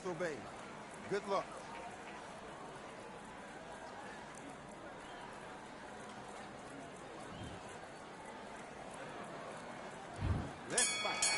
disobey. Good luck. Let's fight.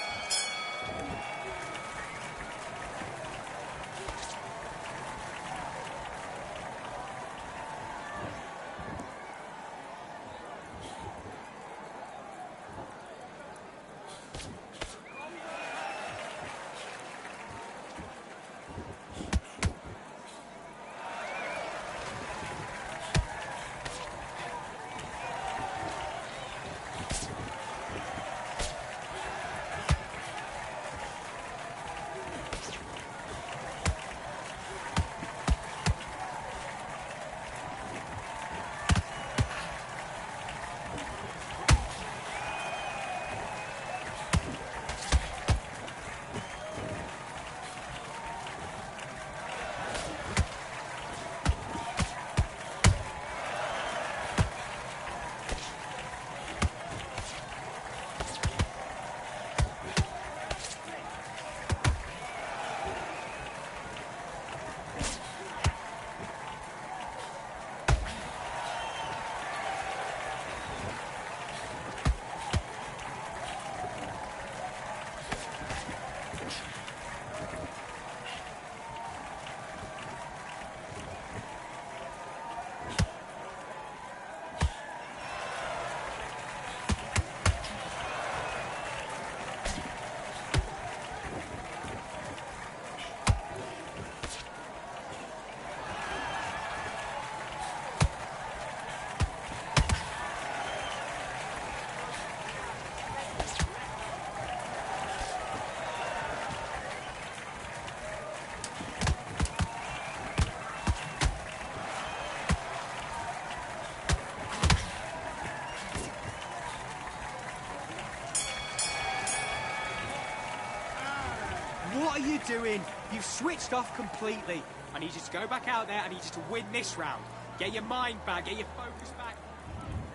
What are you doing? You've switched off completely. I need you to go back out there. I need you to win this round. Get your mind back. Get your focus back.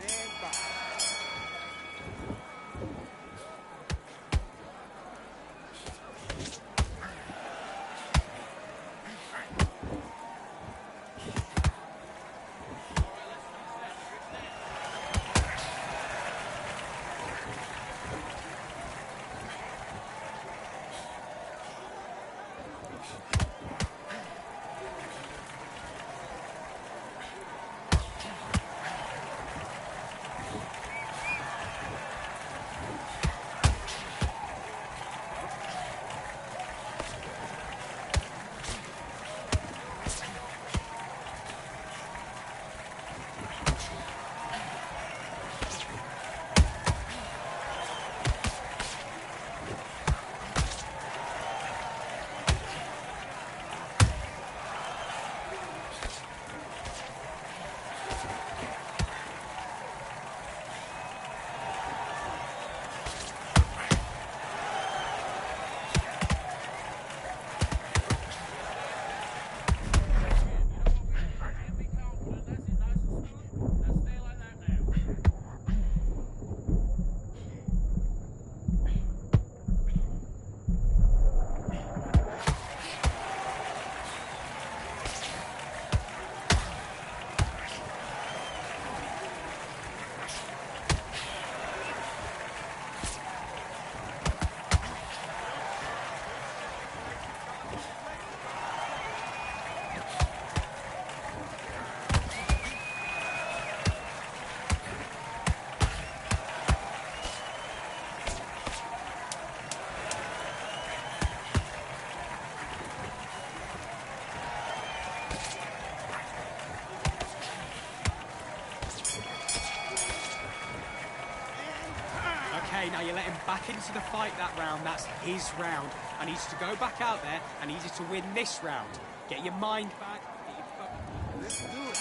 And back. Okay, now you let him back into the fight that round. That's his round. I need you to go back out there. I need you to win this round. Get your mind back. Get your focus. Let's do it.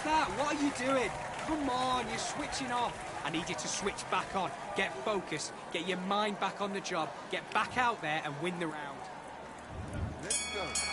that? What are you doing? Come on, you're switching off. I need you to switch back on. Get focused. Get your mind back on the job. Get back out there and win the round. Let's go.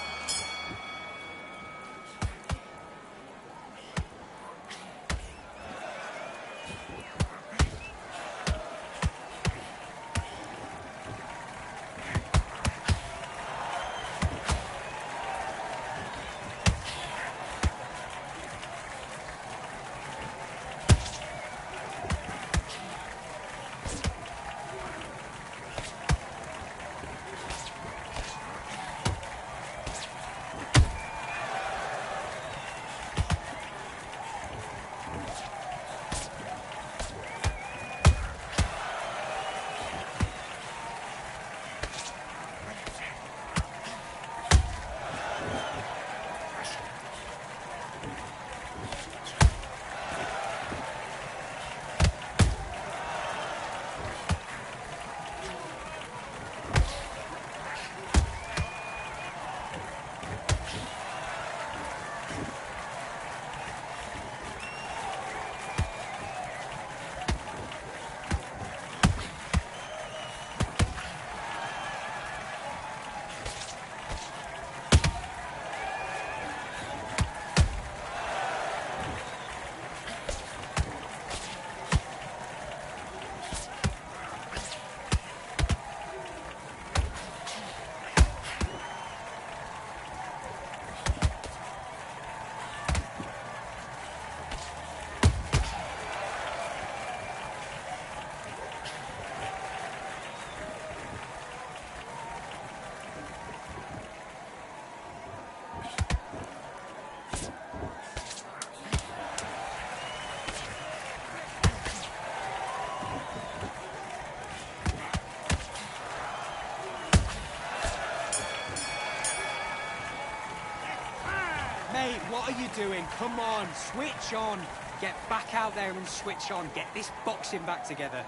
Mate, what are you doing? Come on, switch on. Get back out there and switch on. Get this boxing back together.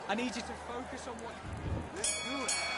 I need you to focus on what... Let's do it.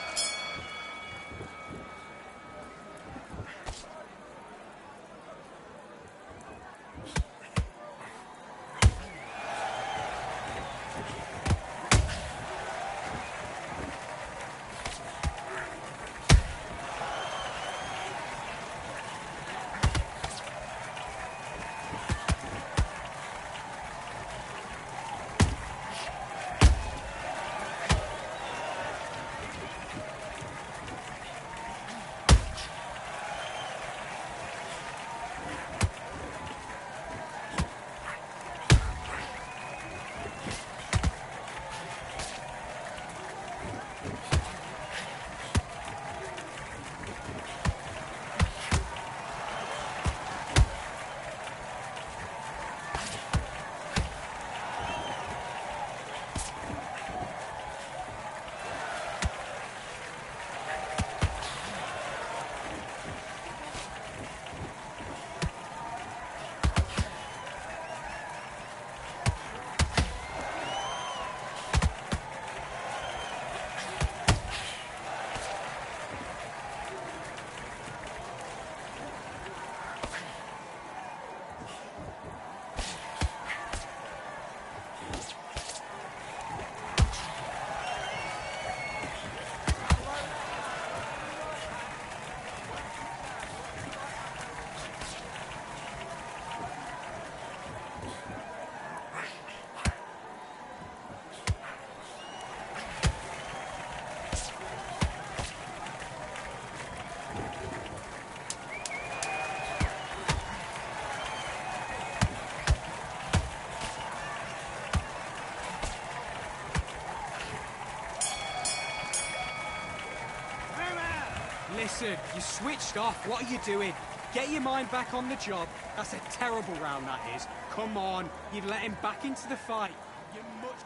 Listen, you switched off. What are you doing? Get your mind back on the job. That's a terrible round, that is. Come on. You'd let him back into the fight. You're much...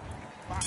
Back.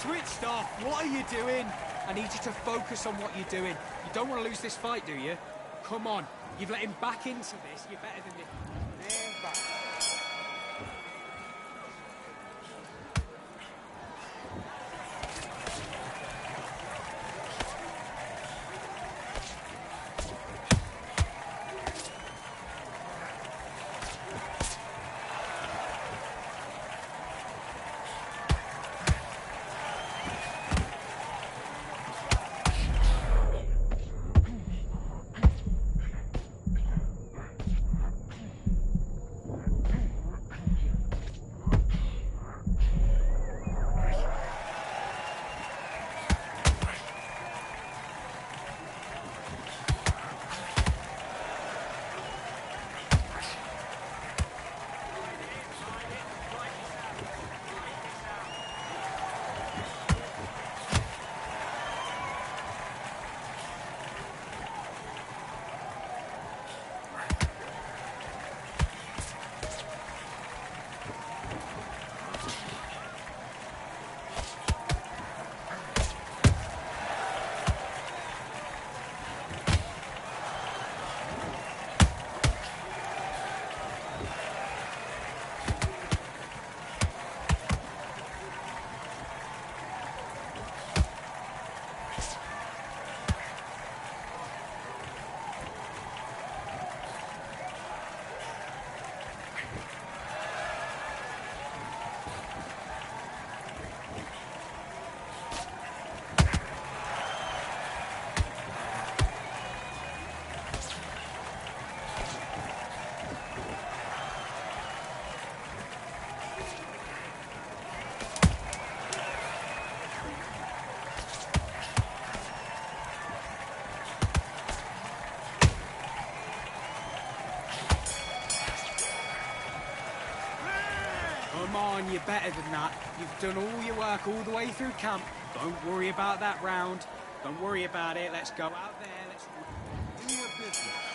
switched off. What are you doing? I need you to focus on what you're doing. You don't want to lose this fight, do you? Come on. You've let him back into this. You're better than this. And back. Come on, you're better than that. You've done all your work all the way through camp. Don't worry about that round. Don't worry about it. Let's go out there. Let's Do your business.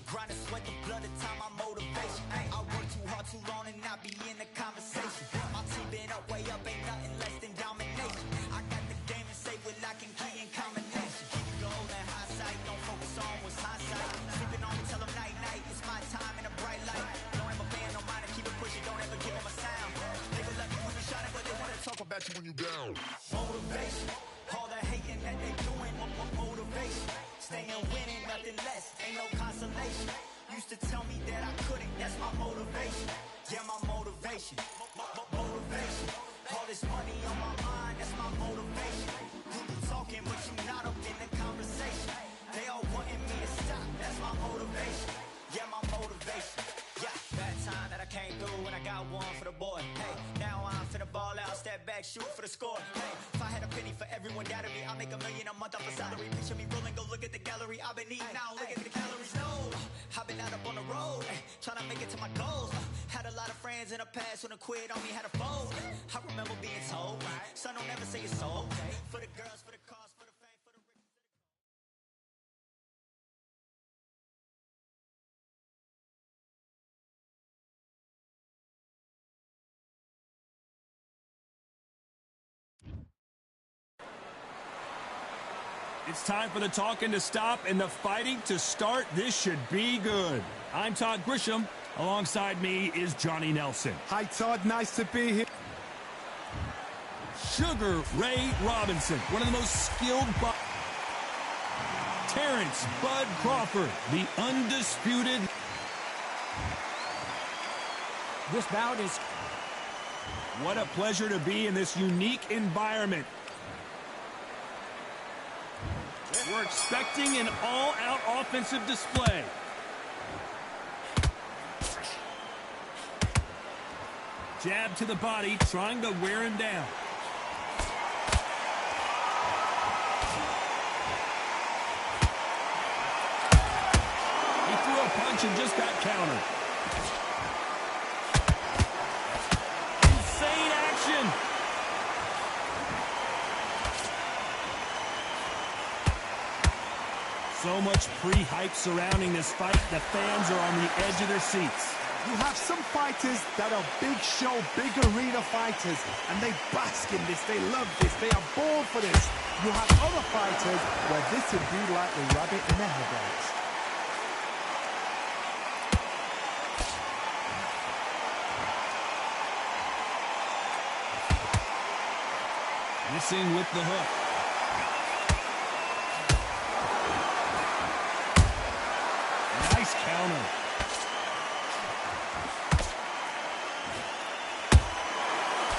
Grind and sweat the blood of time, my motivation. I work too hard too long and not be in the conversation. My team been up, way up, ain't nothing less than domination. I got the game and say with lock and key in combination. Keep it gold and hindsight, don't focus on what's hindsight. Sleeping on me, tell them night night, it's my time in a bright light. Don't ever band, no mind, and keep it pushing, don't ever give them a sound. They will love you when you shining, but they wanna talk about you when you down. Motivation, all the hating that they doing, motivation. Staying winning, nothing less, ain't no consolation. Used to tell me that I couldn't, that's my motivation. Yeah, my motivation, motivation. All this money on my mind, that's my motivation. You talking, but you not up in the conversation. They all wanting me to stop, that's my motivation. Yeah, my motivation. Yeah, that time that I came through and I got one for the boy. Hey, now I'm finna ball out, step back, shoot for the score. Hey, if I had a penny for everyone doubted me, I'll make $1 million a month off a salary. Picture me rolling, go look at the gallery. I've been eating now, look at the calories. No, I've been out up on the road, trying to make it to my goals. Had a lot of friends in the past when I quit on me, had a fold. I remember being told, son, don't ever say it's so. For the girls, for the cars, for the fame, for the riches. It's time for the talking to stop and the fighting to start. This should be good. I'm Todd Grisham. Alongside me is Johnny Nelson. Hi, Todd. Nice to be here. Sugar Ray Robinson, one of the most skilled Terrence Bud Crawford, the undisputed. This bout is... What a pleasure to be in this unique environment. We're expecting an all-out offensive display. Jab to the body, trying to wear him down. He threw a punch and just got countered. Insane action. So much pre-hype surrounding this fight. The fans are on the edge of their seats. You have some fighters that are big show, big arena fighters, and they bask in this, they love this, they are born for this. You have other fighters where this would be like the rabbit in the headlights. Missing with the hook. Nice counter.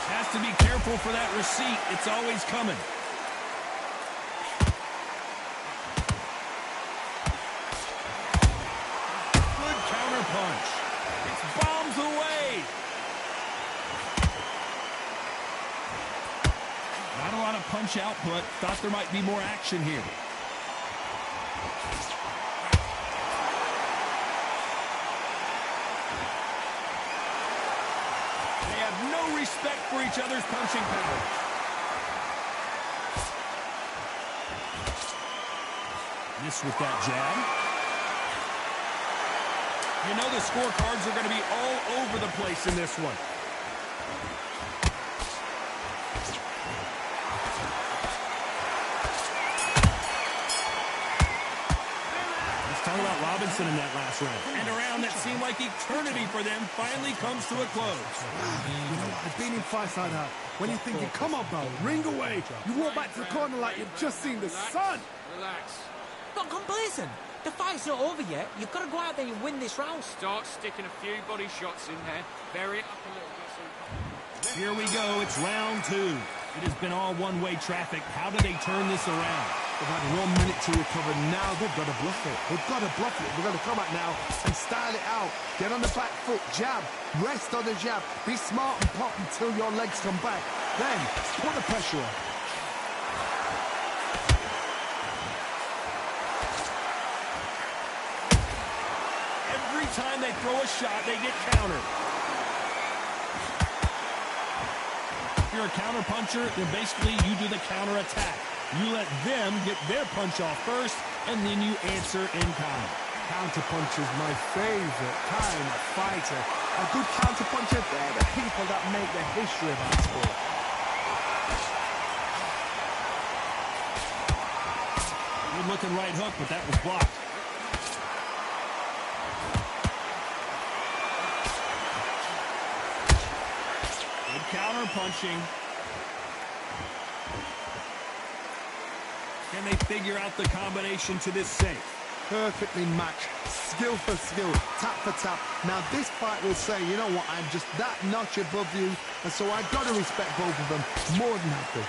Has to be careful for that receipt. It's always coming. Good counter punch. It's bombs away. Not a lot of punch output. Thought there might be more action here. Respect for each other's punching power. Miss with that jab. You know the scorecards are going to be all over the place in this one. Talk about Robinson in that last round. And a round that seemed like eternity for them finally comes to a close. You know, I've been in fights like that. When you're thinking, come on, bro, ring away. You walk back to the corner like you've just seen the sun. Relax. Not complacent. The fight's not over yet. You've got to go out there and win this round. Start sticking a few body shots in there. Bury it up a little bit. Here we go. It's round two. It has been all one-way traffic. How do they turn this around? They've had 1 minute to recover. Now they've got to bluff it. They've got to bluff it. They've got to come out now and style it out. Get on the back foot, jab, rest on the jab. Be smart and pop until your legs come back. Then put the pressure on. Every time they throw a shot, they get countered. If you're a counter puncher, then basically you do the counter attack. You let them get their punch off first, and then you answer in kind. Counterpuncher's my favorite kind of fighter. A good counterpuncher, they're the people that make the history of our sport. Good looking right hook, but that was blocked. Good counter punching. Can they figure out the combination to this safe? Perfectly matched, skill for skill, tap for tap. Now this fight will say, you know what, I'm just that notch above you, and so I got to respect both of them more than happy.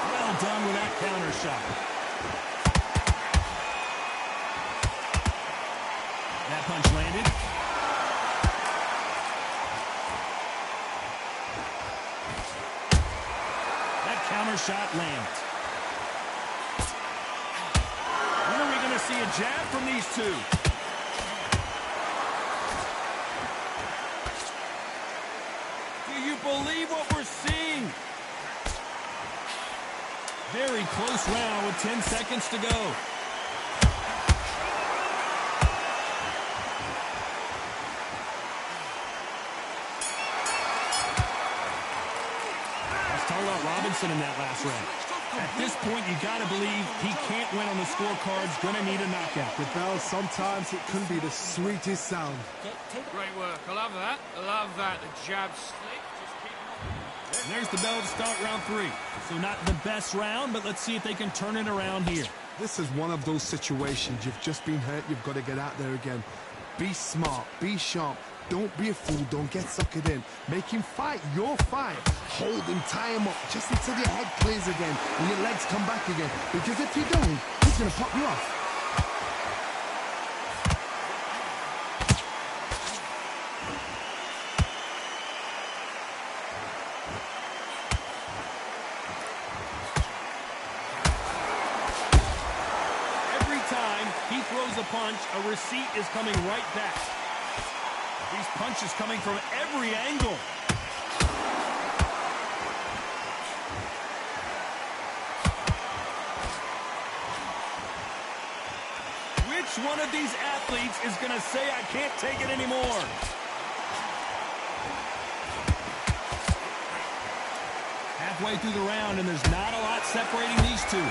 Well done with that counter shot. That punch landed. That counter shot lands. When are we going to see a jab from these two? Do you believe what we're seeing? Very close round with 10 seconds to go. Robinson in that last round. At this point, you got to believe he can't win on the scorecards. Going to need a knockout. With Bell, sometimes it can be the sweetest sound. Great work. I love that. I love that. The jab slick. Just keep... And there's the bell to start round 3. So not the best round, but let's see if they can turn it around here. This is one of those situations. You've just been hurt. You've got to get out there again. Be smart. Be sharp. Don't be a fool. Don't get suckered in. Make him fight your fight. Hold him, tie him up, just until your head clears again and your legs come back again. Because if you don't, he's going to pop you off. Every time he throws a punch, a receipt is coming right back. These punches coming from every angle. Which one of these athletes is going to say, I can't take it anymore? Halfway through the round, and there's not a lot separating these two.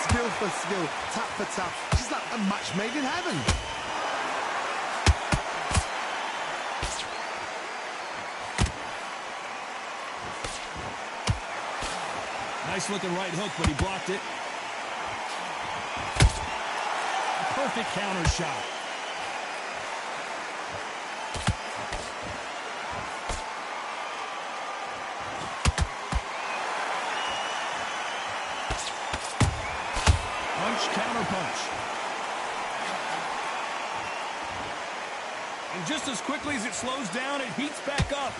Skill for skill, tap for tap. Just like a match made in heaven. Nice looking right hook, but he blocked it. A perfect counter shot. Punch, counter punch. And just as quickly as it slows down, it heats back up.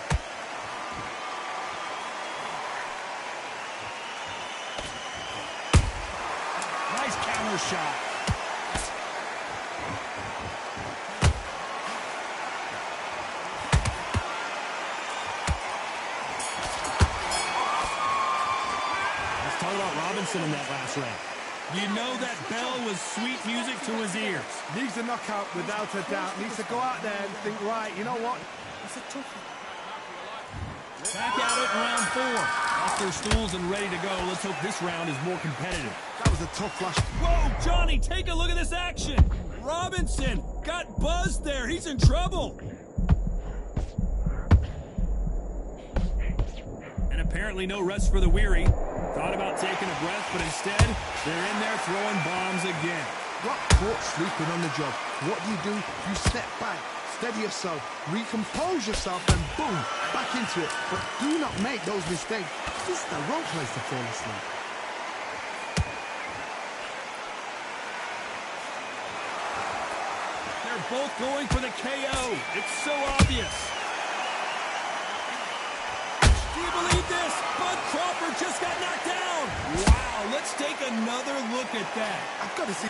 Nice counter shot. Let's talk about Robinson in that last round. You know that bell was sweet music to his ears. Needs a knockout without a doubt. Needs to go out there and think, right, you know what? It's a tough one. Back at it in round 4. Off their stools and ready to go. Let's hope this round is more competitive. That was a tough flash. Whoa, Johnny, take a look at this action. Robinson got buzzed there. He's in trouble. And apparently no rest for the weary. Thought about taking a breath, but instead, they're in there throwing bombs again. Got caught sleeping on the job. What do? You step back, steady yourself, recompose yourself, and boom, back into it. But do not make those mistakes. This is the wrong place to fall asleep. They're both going for the KO. It's so obvious. Do you believe this? Bud Crawford just got knocked down. Wow, let's take another look at that. I've got to see...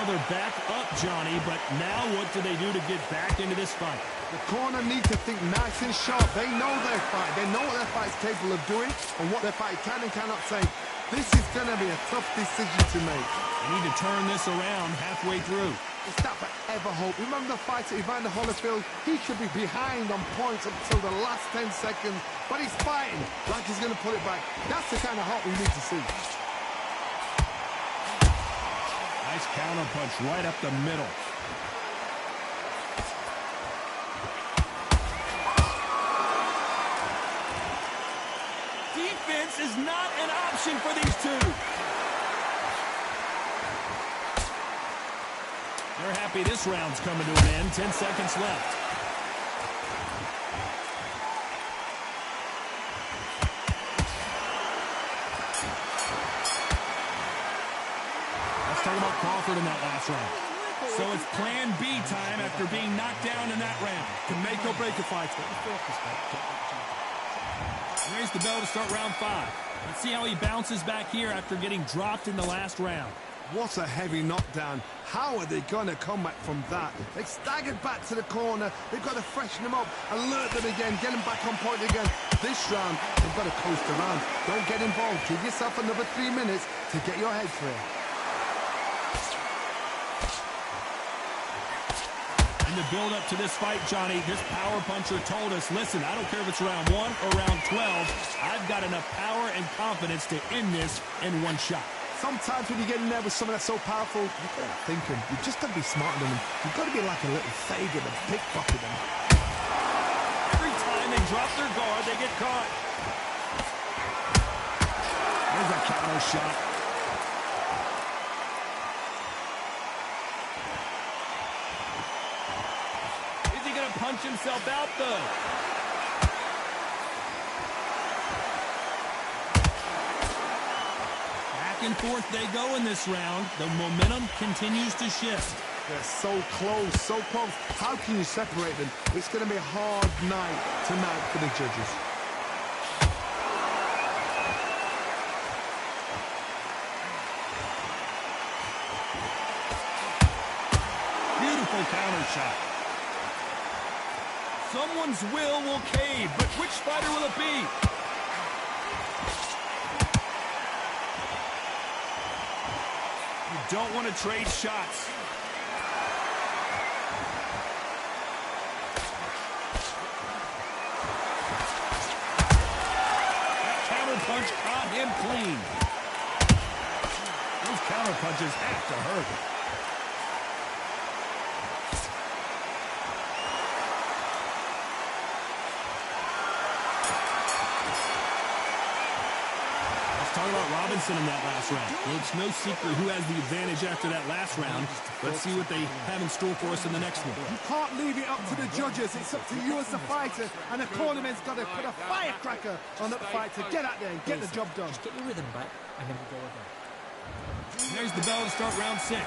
Well, they're back up, Johnny, but now what do they do to get back into this fight? The corner need to think nice and sharp. They know their fight. They know what their fight's capable of doing and what their fight can and cannot take. This is going to be a tough decision to make. They need to turn this around halfway through. It's that forever hope. Remember the fighter Evander Holyfield? He could be behind on points until the last 10 seconds, but he's fighting like he's going to pull it back. That's the kind of hope we need to see. Nice counter punch right up the middle. Defense is not an option for these two. They're happy this round's coming to an end. 10 seconds left. Let's talk about Crawford in that last round. So it's plan B time after being knocked down in that round. Can make or break a fight. Raise the bell to start round 5. Let's see how he bounces back here after getting dropped in the last round. What a heavy knockdown. How are they going to come back from that? They staggered back to the corner. They've got to freshen them up, alert them again, get them back on point again. This round, they've got to coast around. Don't get involved. Give yourself another 3 minutes to get your head clear. In the build-up to this fight, Johnny, this power puncher told us, listen, I don't care if it's round 1 or round 12, I've got enough power and confidence to end this in one shot. Sometimes when you get in there with someone that's so powerful, you've got to think him. You've just got to be smarter than them. You've got to be like a little Fagin and pickpocket them. Every time they drop their guard, they get caught. There's a counter shot. Is he going to punch himself out, though? Back and forth they go in this round. The momentum continues to shift. They're so close, so close. How can you separate them? It's going to be a hard night tonight for the judges. Beautiful counter shot. Someone's will cave, but which fighter will it be? You don't want to trade shots. That counter punch caught him clean. Those counter punches have to hurt. Talk about Robinson in that last round. Well, it's no secret who has the advantage after that last round. Let's see what they have in store for us in the next one. You can't leave it up to the judges. It's up to you as the fighter, and the cornerman's got to put a firecracker on that fighter. Get out there and get the job done. Just get your rhythm back, and then we'll go again. There's the bell to start round 6.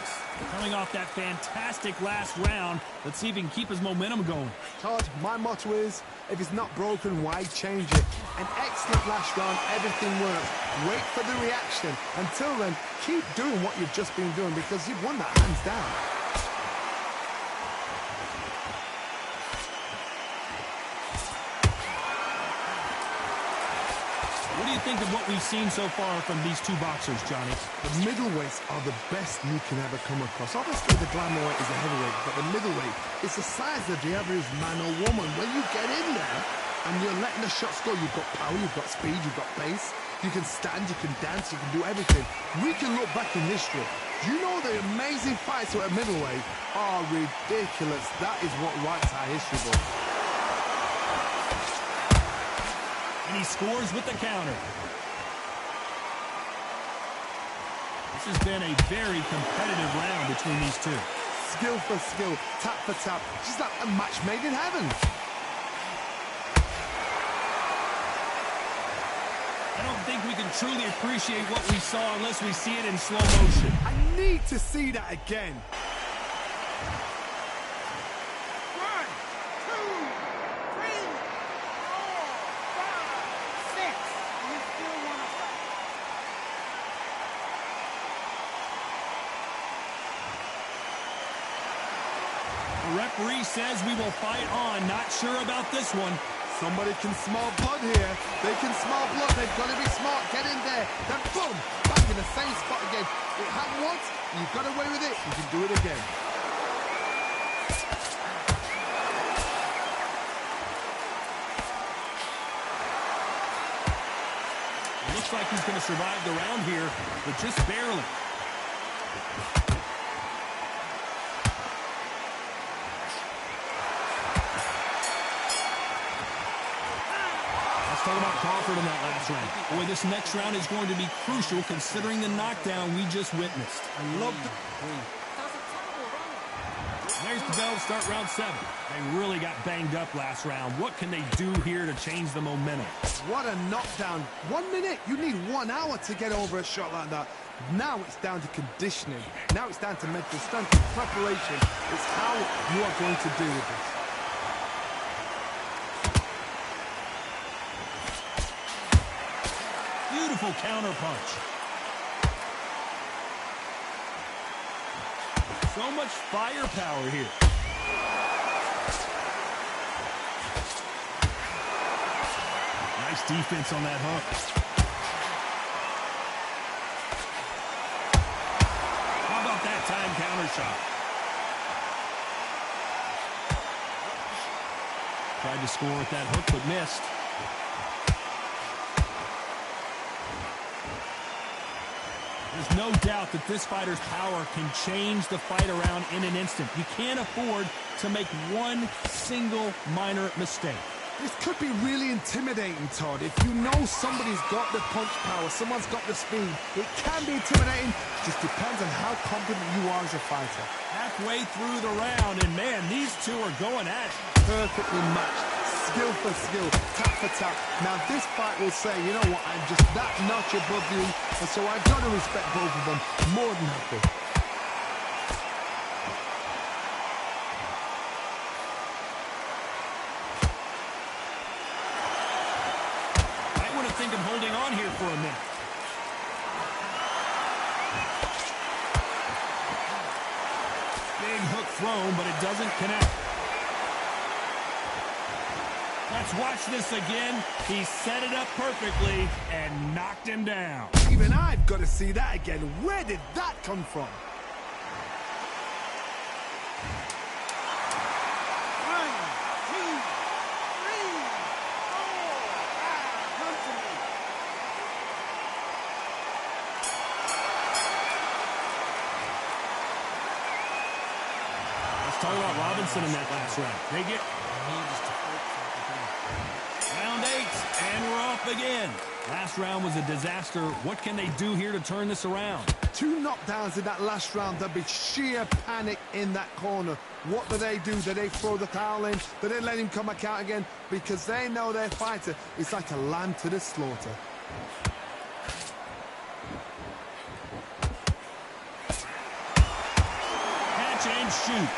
Coming off that fantastic last round, let's see if he can keep his momentum going. Todd, my motto is, if it's not broken, why change it? An excellent last round, everything works. Wait for the reaction. Until then, keep doing what you've just been doing because you've won that hands down. What do you think of what we've seen so far from these two boxers, Johnny? The middleweights are the best you can ever come across. Obviously, the glamour weight is a heavyweight, but the middleweight is the size of the average man or woman. When you get in there and you're letting the shots go, you've got power, you've got speed, you've got pace. You can stand, you can dance, you can do everything. We can look back in history. You know the amazing fights at middleweight are ridiculous. That is what writes our history book. And he scores with the counter. This has been a very competitive round between these two. Skill for skill, tap for tap. Just like a match made in heaven. I don't think we can truly appreciate what we saw unless we see it in slow motion. I need to see that again. 1, 2, 3, 4, 5, 6. You still want to fight? The referee says we will fight on. Not sure about this one. Somebody can smell blood here. They can smell blood. They've got to be smart. Get in there. Then boom, back in the same spot again. It happened once. You got away with it. You can do it again. Looks like he's going to survive the round here, but just barely. Let's talk about Crawford in that last round. Boy, this next round is going to be crucial considering the knockdown we just witnessed. I love the... There's the bell to start round 7. They really got banged up last round. What can they do here to change the momentum? What a knockdown. 1 minute. You need 1 hour to get over a shot like that. Now it's down to conditioning. Now it's down to mental strength and preparation. It's how you are going to deal with this. Beautiful counter punch. So much firepower here. Nice defense on that hook. How about that time counter shot? Tried to score with that hook, but missed. There's no doubt that this fighter's power can change the fight around in an instant. You can't afford to make one single minor mistake. This could be really intimidating, Todd. If you know somebody's got the punch power, someone's got the speed, it can be intimidating. Just depends on how confident you are as a fighter. Halfway through the round, and man, these two are going at it. Perfectly matched. Skill for skill, tap for tap. Now this fight will say, you know what, I'm just that notch above you, and so I've got to respect both of them. More than happy. I want to think of holding on here for a minute. Big hook thrown, but it doesn't connect. Let's watch this again. He set it up perfectly and knocked him down. Even I've got to see that again. Where did that come from? 1, 2, 3, 4, 5. Come to me. Let's talk about Robinson in that last round. They get round 8, and we're off again. Last round was a disaster. What can they do here to turn this around? 2 knockdowns in that last round. There'll be sheer panic in that corner. What do? Do they throw the towel in? Do they let him come back out again? Because they know their fighter is like a lamb to the slaughter. Catch and shoot.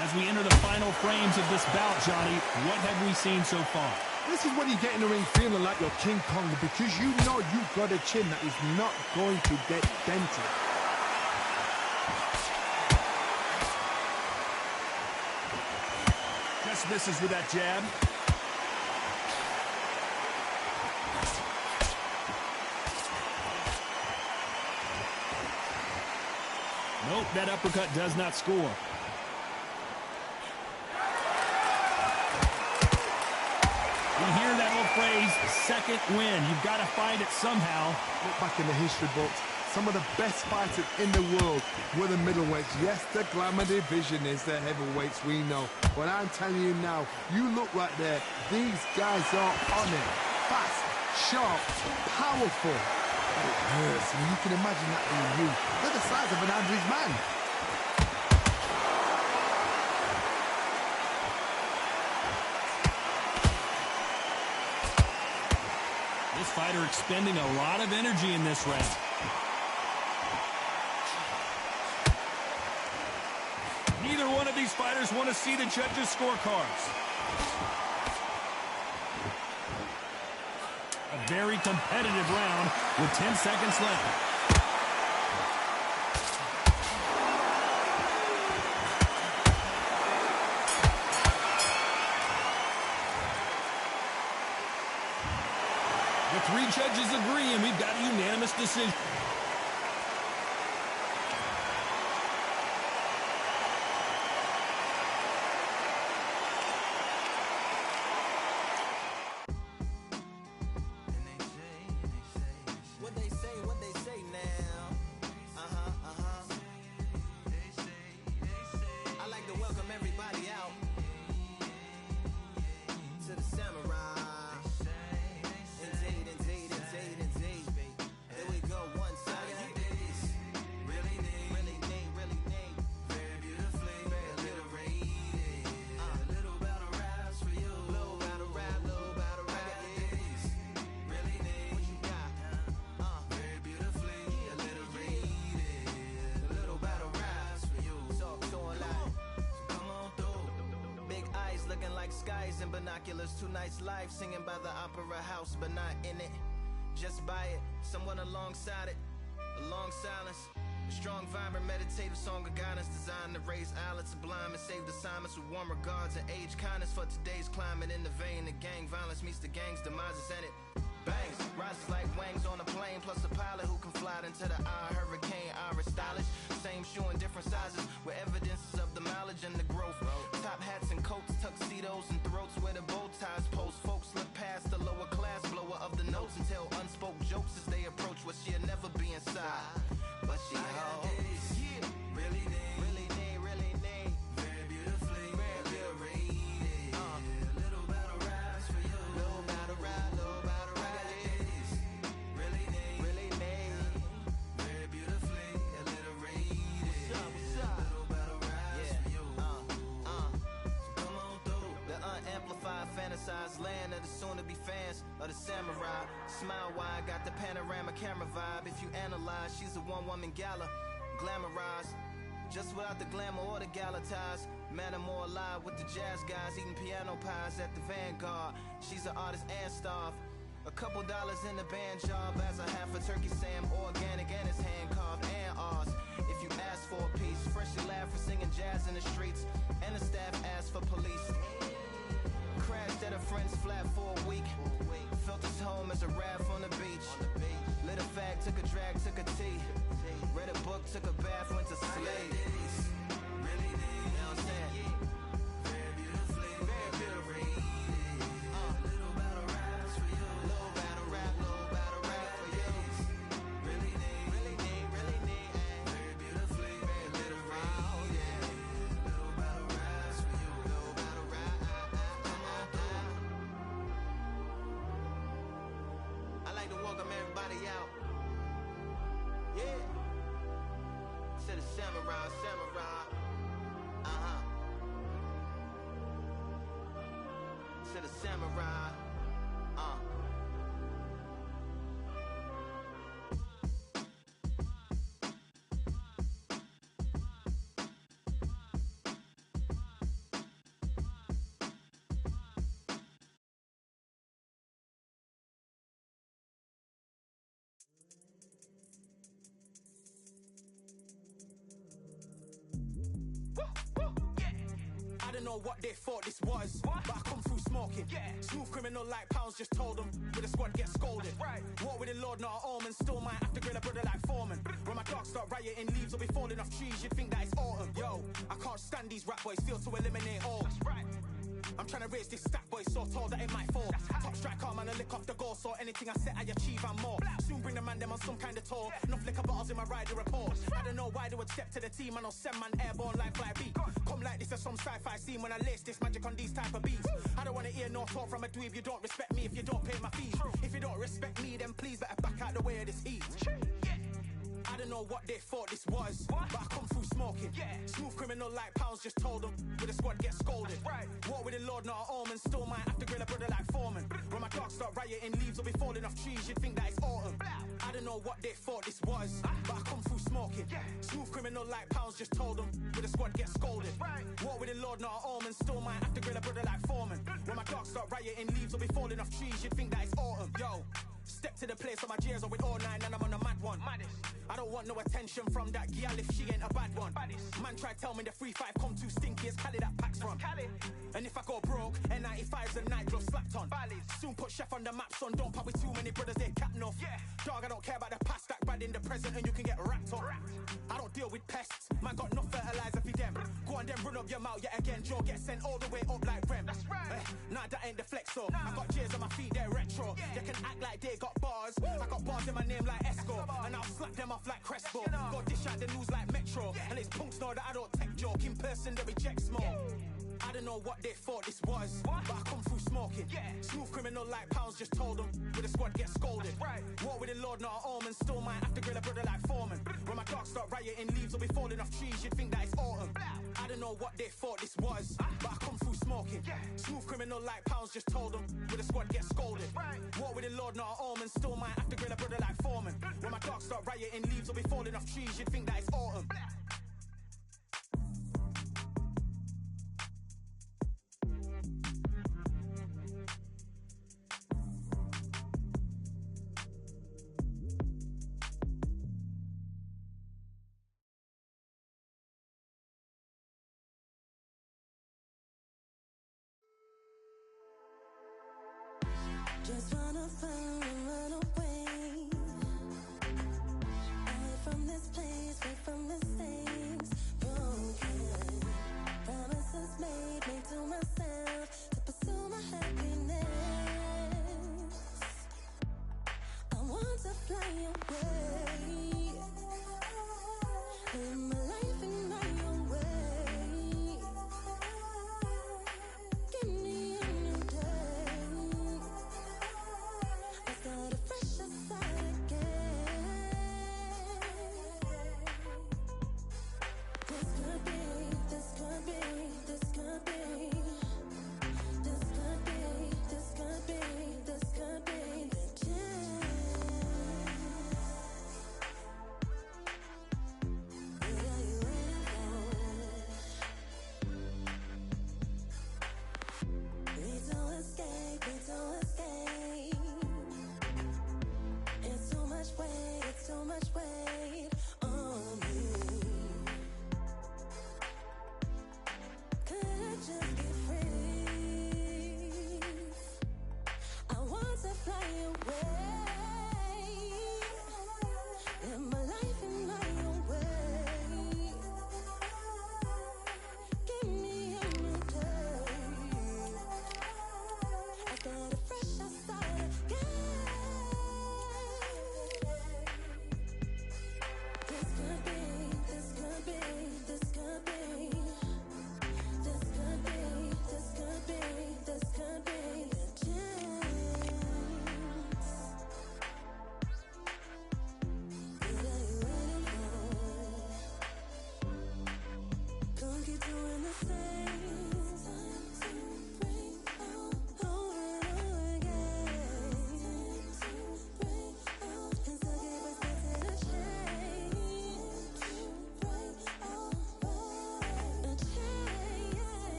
As we enter the final frames of this bout, Johnny, what have we seen so far? This is when you get in the ring feeling like you're King Kong, because you know you've got a chin that is not going to get dented. Just misses with that jab. Nope, that uppercut does not score. We hear that old phrase, second win. You've got to find it somehow. Look back in the history books. Some of the best fighters in the world were the middleweights. Yes, the glamour division is the heavyweights, we know. But I'm telling you now, you look right there. These guys are on it. Fast, sharp, powerful. But it hurts. And you can imagine that being you. They're the size of an average man. This fighter expending a lot of energy in this round. Neither one of these fighters want to see the judges' scorecards. A very competitive round with 10 seconds left. judges agree, and we've got a unanimous decision. What they say now. I like to welcome everybody out to the Samurai. Indeed. Here we go, one time. Really need. Very beautifully, alliterated. Little battle raps for you. Little battle rap. Really need. What you got? Very beautifully alliterated. Little battle raps for you. So alive. So come on through. Big eyes looking like skies and binoculars. 2 nights live singing by the opera house, but not in it. Just by it, someone alongside it. A long silence. A strong, vibrant, meditative song of guidance designed to raise eyelids sublime and save assignments with warm regards and age kindness for today's climate. In the vein of gang violence meets the gang's demises in it. Bangs, rises like wings on a plane, plus a pilot who can fly into the eye. Hurricane, Irish stylish. Same shoe in different sizes with evidences of the mileage and the growth. Top hats and coats, tuxedos and throats where the bow ties post. Folks look past the lower class blower of the notes and tell unspoke jokes as they approach what she'll never be inside. But she holds. Really need. Very beautifully alliterated. Little battle raps for you. Little battle rap. Really need. Very beautifully alliterated. What's up? Little battle raps for you. So come on through. The unamplified, fantasized land of the soon-to-be fans of the Samurai. Smile wide, got the panorama camera vibe. If you analyze, she's a one-woman gala, glamorized, just without the glamour or the gala ties. Man, I'm more alive with the jazz guys, eating piano pies at the Vanguard. She's an artist and staff. A couple dollars in the band job as a half a turkey Sam, organic and it's hand carved and ours. If you ask for a piece, freshly laugh for singing jazz in the streets, and the staff asked for police. Crashed at a friend's flat for a week. Felt his home as a raft on the beach. Lit a fag, took a drag, took a tea. Read a book, took a bath, went to sleep. Really need. You know what I'm saying? Very beautifully alliterated. Little battle raps for you. Little battle rap for you. Really need. Very beautifully alliterated. Little battle raps for you. Little battle rap. Come on through. I like to welcome everybody out. Yeah. To the Samurai. To the Samurai. I don't know what they thought this was, but I come through smoking. Smooth criminal like pounds, just told them. With a squad get scolded. Walk with the Lord, not an omen. Still might have to grill a brother like Foreman. When my dogs start rioting, leaves will be falling off trees. You'd think that it's autumn. Yo, I can't stand these rap boys, feel to eliminate all. I'm trying to raise this stack boy so tall that it might fall. Top striker, man, I lick off the goal. So anything I set, I achieve and more. Soon bring the man them on some kind of tour. Enough liquor bottles in my rider report. I don't know why they would step to the team. I know send man airborne like fly beat. Come like this as some sci-fi scene when I lace this magic on these type of beats. I don't wanna hear no talk from a dweeb. You don't respect me if you don't pay my fees. If you don't respect me, then please better back out the way of this heat. I don't know what they thought this was, but I come through smoking. Smooth criminal like pounds, just told them. With a squad get scolded. Walk with the Lord, not an omen. Still might have to grill a brother like Foreman. When my dogs start rioting, leaves will be falling off trees. You'd think that it's autumn. I don't know what they thought this was, but I come through smoking. Smooth criminal like pounds, just told them. With a squad get scolded. Walk with the Lord, not an omen. Still might have to grill a brother like Foreman. When my dogs start rioting, leaves will be falling off trees. You'd think that it's autumn. Yo, Step to the place on my J's or with all nine and I'm on a mad one. I don't want no attention from that gal if she ain't a bad one. Man try tell me the 3-5 come too stinky, it's Cali that packs from. And if I go broke, N95's a night glove slapped on. Soon put Chef on the map, son, don't pop with too many brothers, they cap enough. Dog, I don't care about the past, that bad in the present and you can get wrapped up. I don't deal with pests, man got no fertilizer for them. Go on then run up your mouth yet again, Joe get sent all the way up like Rem. That's right. Nah, that ain't the flex though. I got J's on my feet, they're retro. They can act like they got bars. I got bars in my name like Esco, and I'll slap them off like Crespo. Go dish out the news like Metro, and it's punks know that I don't take joke. In person they reject smoke. I don't know what they thought this was, but I come through smoking. Smooth criminal like Pounds just told them, with the squad get scolded. War with the Lord, not an omen. Still might have to grill a brother like Foreman. When my dogs start rioting, leaves will be falling off trees. You'd think that it's autumn. I don't know what they thought this was, but I come through smoking. Smooth criminal like Pounds just told them, with the squad get scolded. War with the Lord, not an omen. Still might have to grill a brother like Foreman. When my dogs start rioting, leaves will be falling off trees. You'd think that it's autumn. Just wanna find and run away from this place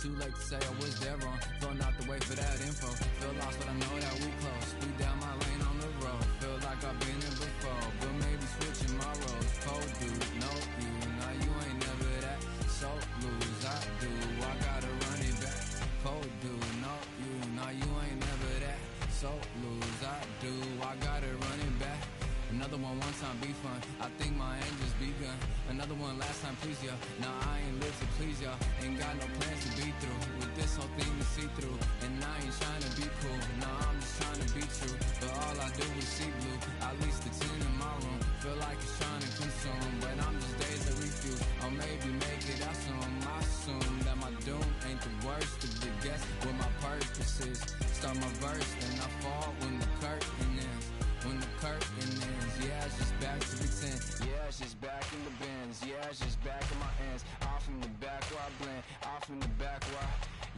too late to say I was there wrong. Filling out the way for that info. Feel lost, but I know that we close. We down my lane on the road. Feel like I've been in before, but maybe switching my roles. Cold dude, no you. Now you ain't never that. So lose, I do. I gotta run it back. Cold dude, no you. Now you ain't never that. So lose, I do. I gotta run it back. Another one time be fun. I think my end just begun. Another one last time please ya. Now I ain't live to please ya. Ain't got no plans to be through. With this whole thing to see through. And I ain't trying to be cool. Nah, I'm just trying to be true. But all I do is see blue. At least the 10 in my room. Feel like it's trying to consume. But I'm just days to refuse. Or maybe make it out soon. I assume that my doom ain't the worst of the guess what my purpose is. Start my verse, then I fall when the curtain ends. When the curtain ends, yeah, it's just back to the 10. Yeah, it's just back in the bins. Yeah, it's just back in my ends. Off in the back where I blend. Off in the back where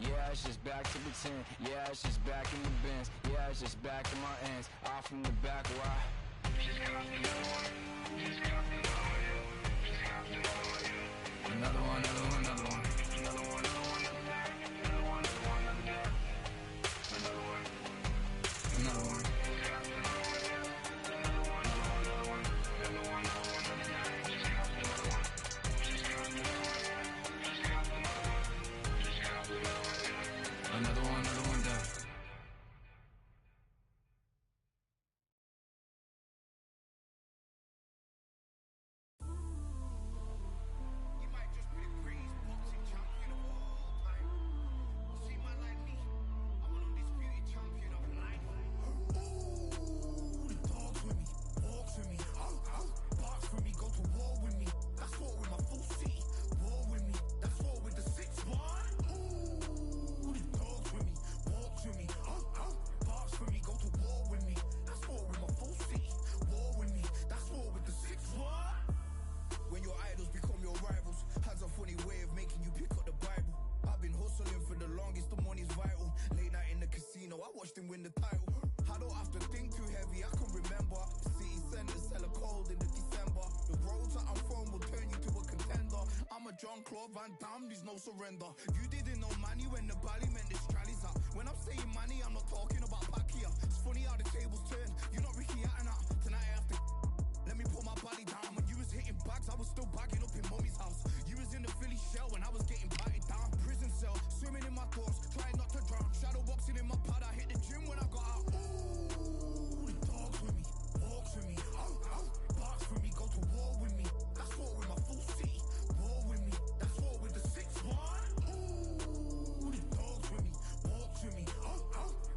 yeah, it's just back to the 10. Yeah, it's just back in the bins. Yeah, it's just back in my ends. Off in the back where another one, another one, another one. Another one, another one, another one, another one, another one, another one. Another one done. You might just be the greatest boxing champion of all time. You see, man like me, I'm an undisputed champion of life. Ooh, the dogs with me, walks with me, barks with me, go to war with me. That's war with my full city. War with me, that's war with the 6-1. Ooh, the dogs with me, walks with me, barks with me, go to war with me. That's war with my full city. War with me, that's war with the 6-1. When your idols become your rivals, has a funny way of making you pick up the Bible. I've been hustling for the longest, the money's vital. Late night in the casino, I watched him win the title. I don't have to think too heavy, I can remember. City centers sell a cold in the December. The roads that I'm from will turn you to a contender. I'm a Jean-Claude Van Damme, there's no surrender. You didn't know money when the bally meant the strallies up. When I'm saying money, I'm not talking about Pacquiao. It's funny how the tables turn. You're not Ricky Hatton. Tonight I have to let me put my body down. When you was hitting bags, I was still bagging up in mommy's house. You was in the Philly shell when I was getting batted down. Prison cell, swimming in my thoughts, trying not to drown. Shadow boxing in my pad, I hit the gym when I got out. Ooh, the dogs with me, walks with me, barks with me, go to war with me. That's war with my full city. War with me, that's war with the 6-1. Ooh, the dogs with me, walks with me,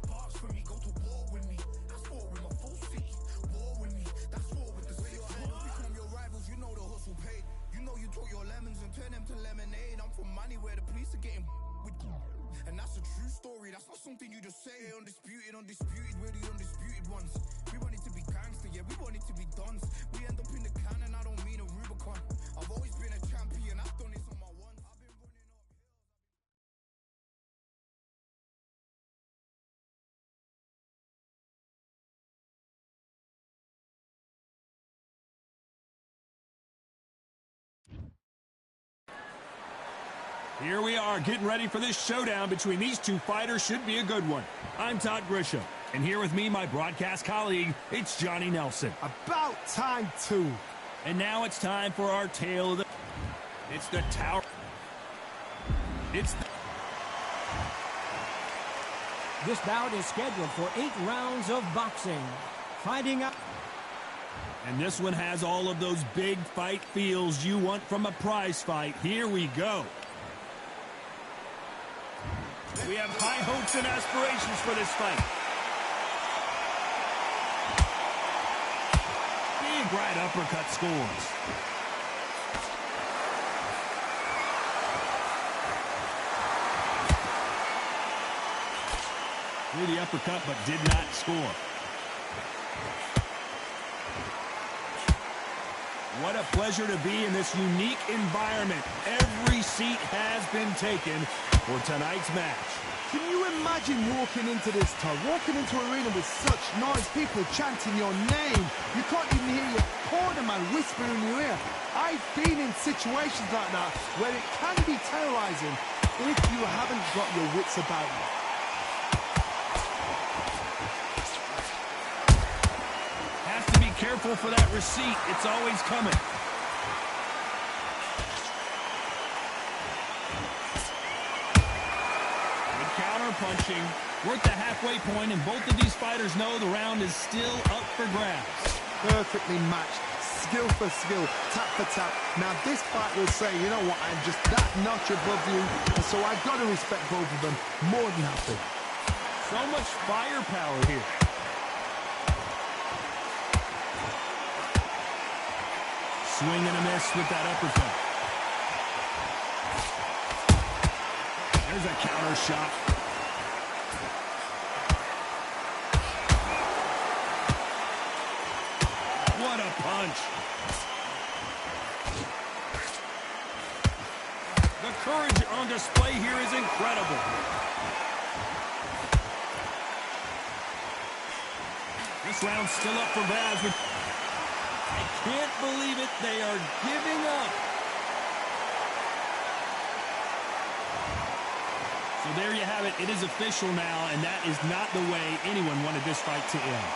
barks with me, go to war with me. That's war with my full city. War with me, that's war with the 6-1. Become your rivals, you know the hustle paid. You know you took your lemons and turn them to lemonade. I'm from money where the police are getting with, and that's a true story. That's not something you just say. Undisputed, undisputed, we're the undisputed ones. We want it to be gangster, yeah, we want it to be dons. We end up in the can and I don't mean a Rubicon. I've always been a champion, I've done this on my one. I've been running up hills. Here we are getting ready for this showdown between these two fighters. Should be a good one. I'm Todd Grisham, and here with me, my broadcast colleague, it's Johnny Nelson. About time too. And now it's time for our tale of the... It's the Tower... It's the... This bout is scheduled for 8 rounds of boxing. Fighting up... And this one has all of those big fight feels you want from a prize fight. Here we go. We have high hopes and aspirations for this fight. Big right uppercut scores. Threw the uppercut but did not score. What a pleasure to be in this unique environment. Every seat has been taken for tonight's match. Can you imagine walking into this, Todd? Walking into an arena with such noise, people chanting your name. You can't even hear your corner man whispering in your ear. I've been in situations like that where it can be terrorizing. if you haven't got your wits about you. Has to be careful for that receipt. It's always coming. Good counter punching. We're at the halfway point, and both of these fighters know the round is still up for grabs. Perfectly matched. Skill for skill, tap for tap. Now this fight will say, you know what, I'm just that notch above you, and so I've got to respect both of them more than happy. So much firepower here. Swing and a miss with that uppercut. There's a counter shot. What a punch. The courage on display here is incredible. This round's still up for grabs. I can't believe it. They are giving up. So there you have it. It is official now, and that is not the way anyone wanted this fight to end.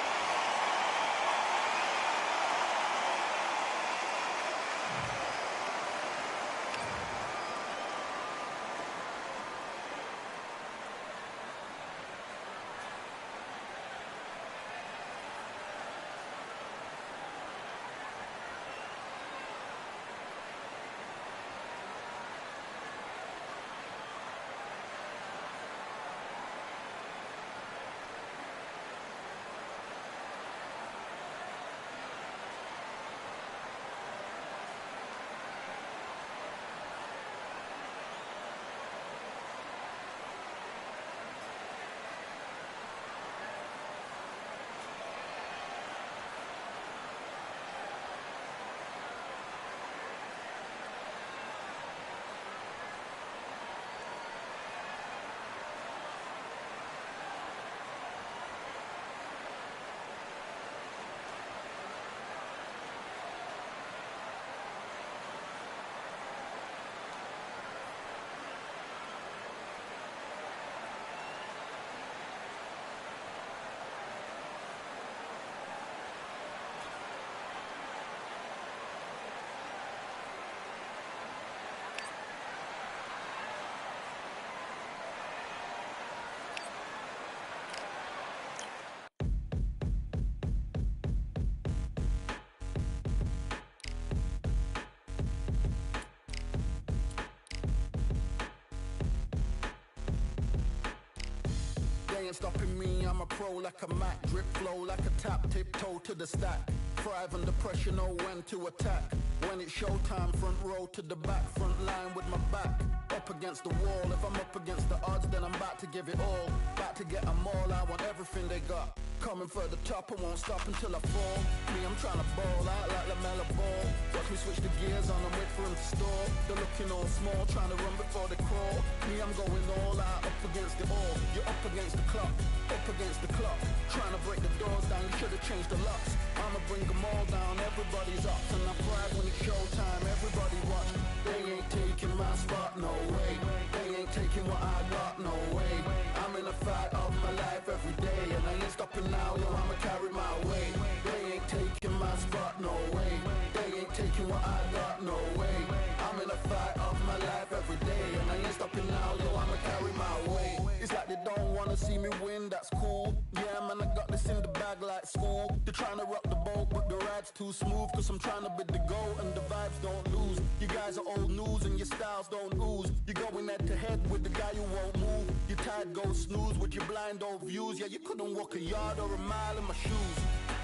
They ain't stopping me, I'm a pro like a Mac. Drip flow like a tap, tiptoe to the stack. Thrive under pressure, know when to attack. When it's showtime, front row to the back. Front line with my back up against the wall. If I'm up against the odds, then I'm about to give it all. About to get them all, I want everything they got. Coming for the top, I won't stop until I fall. Me, I'm trying to ball out like LaMelo Ball. Watch me switch the gears on and wait for him to stall. They're looking all small, trying to run before they crawl. Me, I'm going all out, up against the all. You're up against the clock, up against the clock. Trying to break the doors down, you should've changed the locks. I'ma bring them all down, everybody's up. And I pride when it's showtime, everybody watch. They ain't taking my spot, no way. They ain't taking what I got, no way. I'm in a fight of my life every day, and I ain't stopping now, yo, I'ma carry my weight. They ain't taking my spot, no way. They ain't taking what I got, no way. I'm in a fight of my life every day, and I ain't stopping now, yo, I'ma carry my weight. It's like they don't wanna see me win, that's cool. Yeah, man, I got this in the bag like school. They're trying to rock the boat, but the ride's too smooth. Cause I'm trying to bid the goal, and the vibes don't lose. You guys are old news, and your styles don't ooze. You're going head to head with the guy who won't move. Your tide goes snooze with your blind old views. Yeah, you couldn't walk a yard or a mile in my shoes.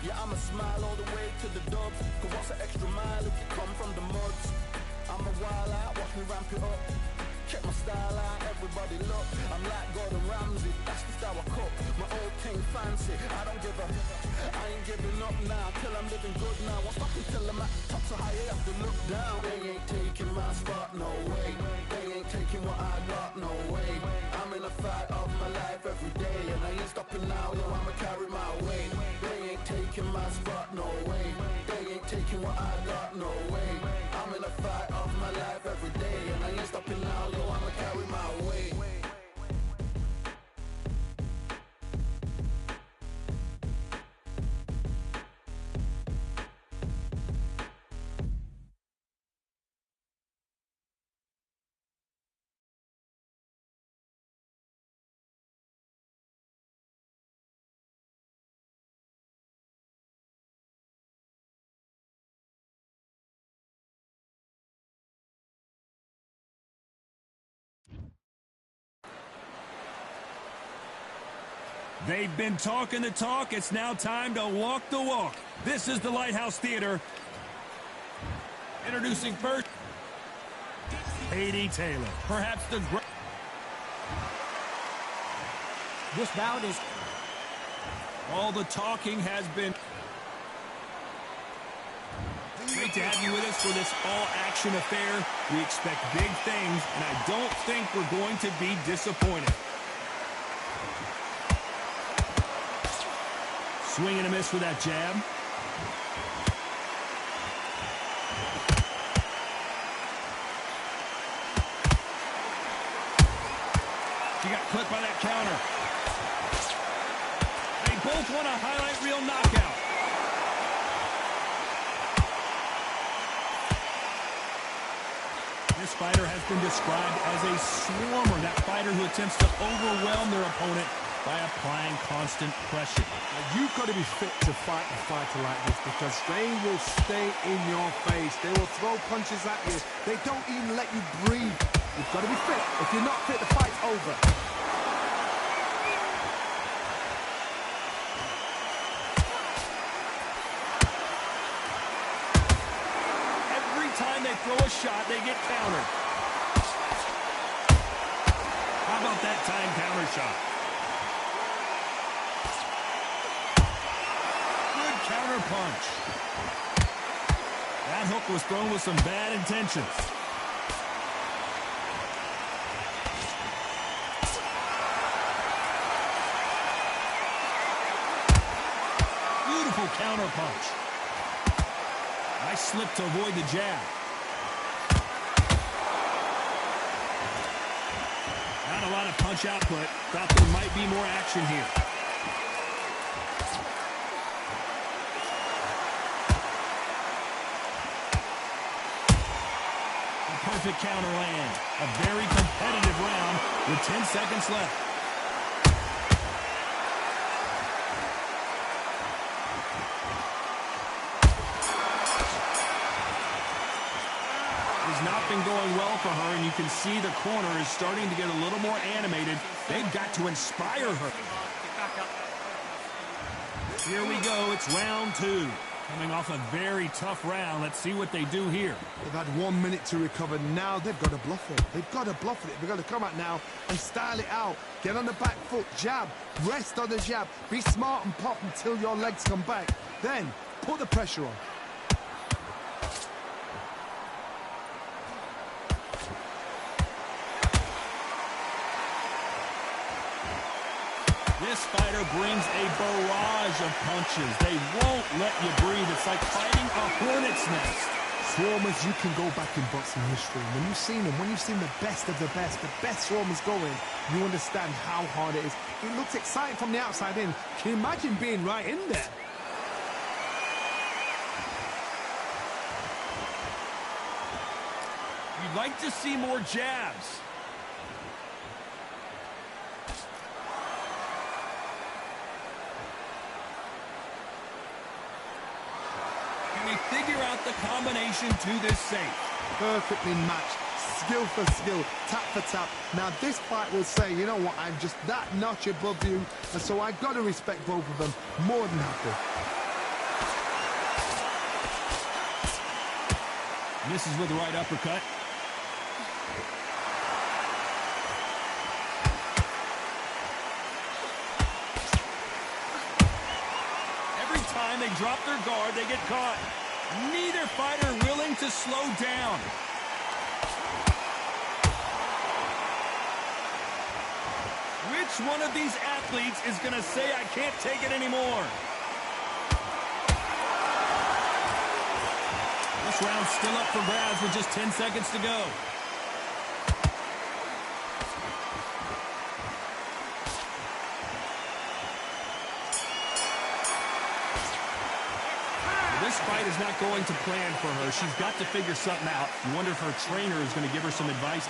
Yeah, I'ma smile all the way to the dubs. Cause what's an extra mile if you come from the muds? I'm a wild out, watch me ramp it up. Check my style out, everybody look. I'm like Gordon Ramsay, that's the style I cook. My old king fancy, I don't give a. I ain't giving up now, till I'm living good now. Won't stop until I'm at the top, so high you have to look down. They ain't taking my spot, no way. They ain't taking what I got, no way. I'm in a fight of my life every day, and I ain't stopping now, yo, I'ma carry my weight. They ain't taking my spot, no way. They ain't taking what I got, no way. I'm in a fight of my life every day, and I ain't stopping now, yo, I'ma carry my weight. They've been talking the talk. It's now time to walk the walk. This is the Lighthouse Theater. Introducing first, Katie Taylor. Perhaps the great. This bout is... All the talking has been... Great to have you with us for this all-action affair. We expect big things, and I don't think we're going to be disappointed. Swing and a miss with that jab. She got clipped by that counter. They both want a highlight reel knockout. This fighter has been described as a swarmer, that fighter who attempts to overwhelm their opponent by applying constant pressure. Now, you've got to be fit to fight a fighter like this because they will stay in your face. They will throw punches at you. They don't even let you breathe. You've got to be fit. If you're not fit, the fight's over. Every time they throw a shot, they get countered. How about that time counter shot? Good counter punch. That hook was thrown with some bad intentions. Beautiful counter punch. Nice slip to avoid the jab. Not a lot of punch output. Thought there might be more action here. A perfect counter land. A very competitive round with 10 seconds left. Not been going well for her, and you can see the corner is starting to get a little more animated. They've got to inspire her. Here we go. It's round two. Coming off a very tough round. Let's see what they do here. They've had 1 minute to recover. Now they've got to bluff it. They've got to bluff it. They've got to come out now and style it out. Get on the back foot, jab, rest on the jab. Be smart and pop until your legs come back. Then put the pressure on. This fighter brings a barrage of punches. They won't let you breathe. It's like fighting a hornet's nest. Swarmers, you can go back in boxing history. When you've seen them, when you've seen the best of the best swarmers going, you understand how hard it is. It looks exciting from the outside in. Can you imagine being right in there? You'd like to see more jabs. Figure out the combination to this safe. Perfectly matched, skill for skill, tap for tap. Now this fight will say, you know what, I'm just that notch above you, and so I've got to respect both of them more than happy. Misses with the right uppercut. Every time they drop their guard, they get caught. Neither fighter willing to slow down. Which one of these athletes is going to say, I can't take it anymore? This round's still up for grabs with just 10 seconds to go. This fight is not going to plan for her. She's got to figure something out. You wonder if her trainer is going to give her some advice.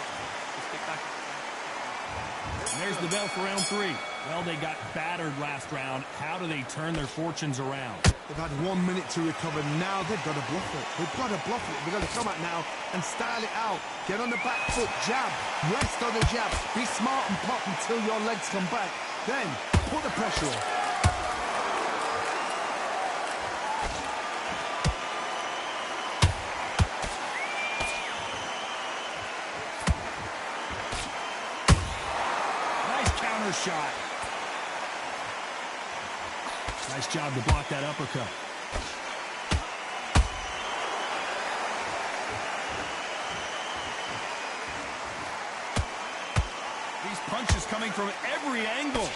And there's the bell for round three. Well, they got battered last round. How do they turn their fortunes around? They've had 1 minute to recover. Now they've got to bluff it. They've got to bluff it. They've got to come out now and style it out. Get on the back foot, jab, rest on the jab. Be smart and pop until your legs come back. Then, put the pressure on. Nice counter shot. Nice job to block that uppercut. These punches coming from every angle.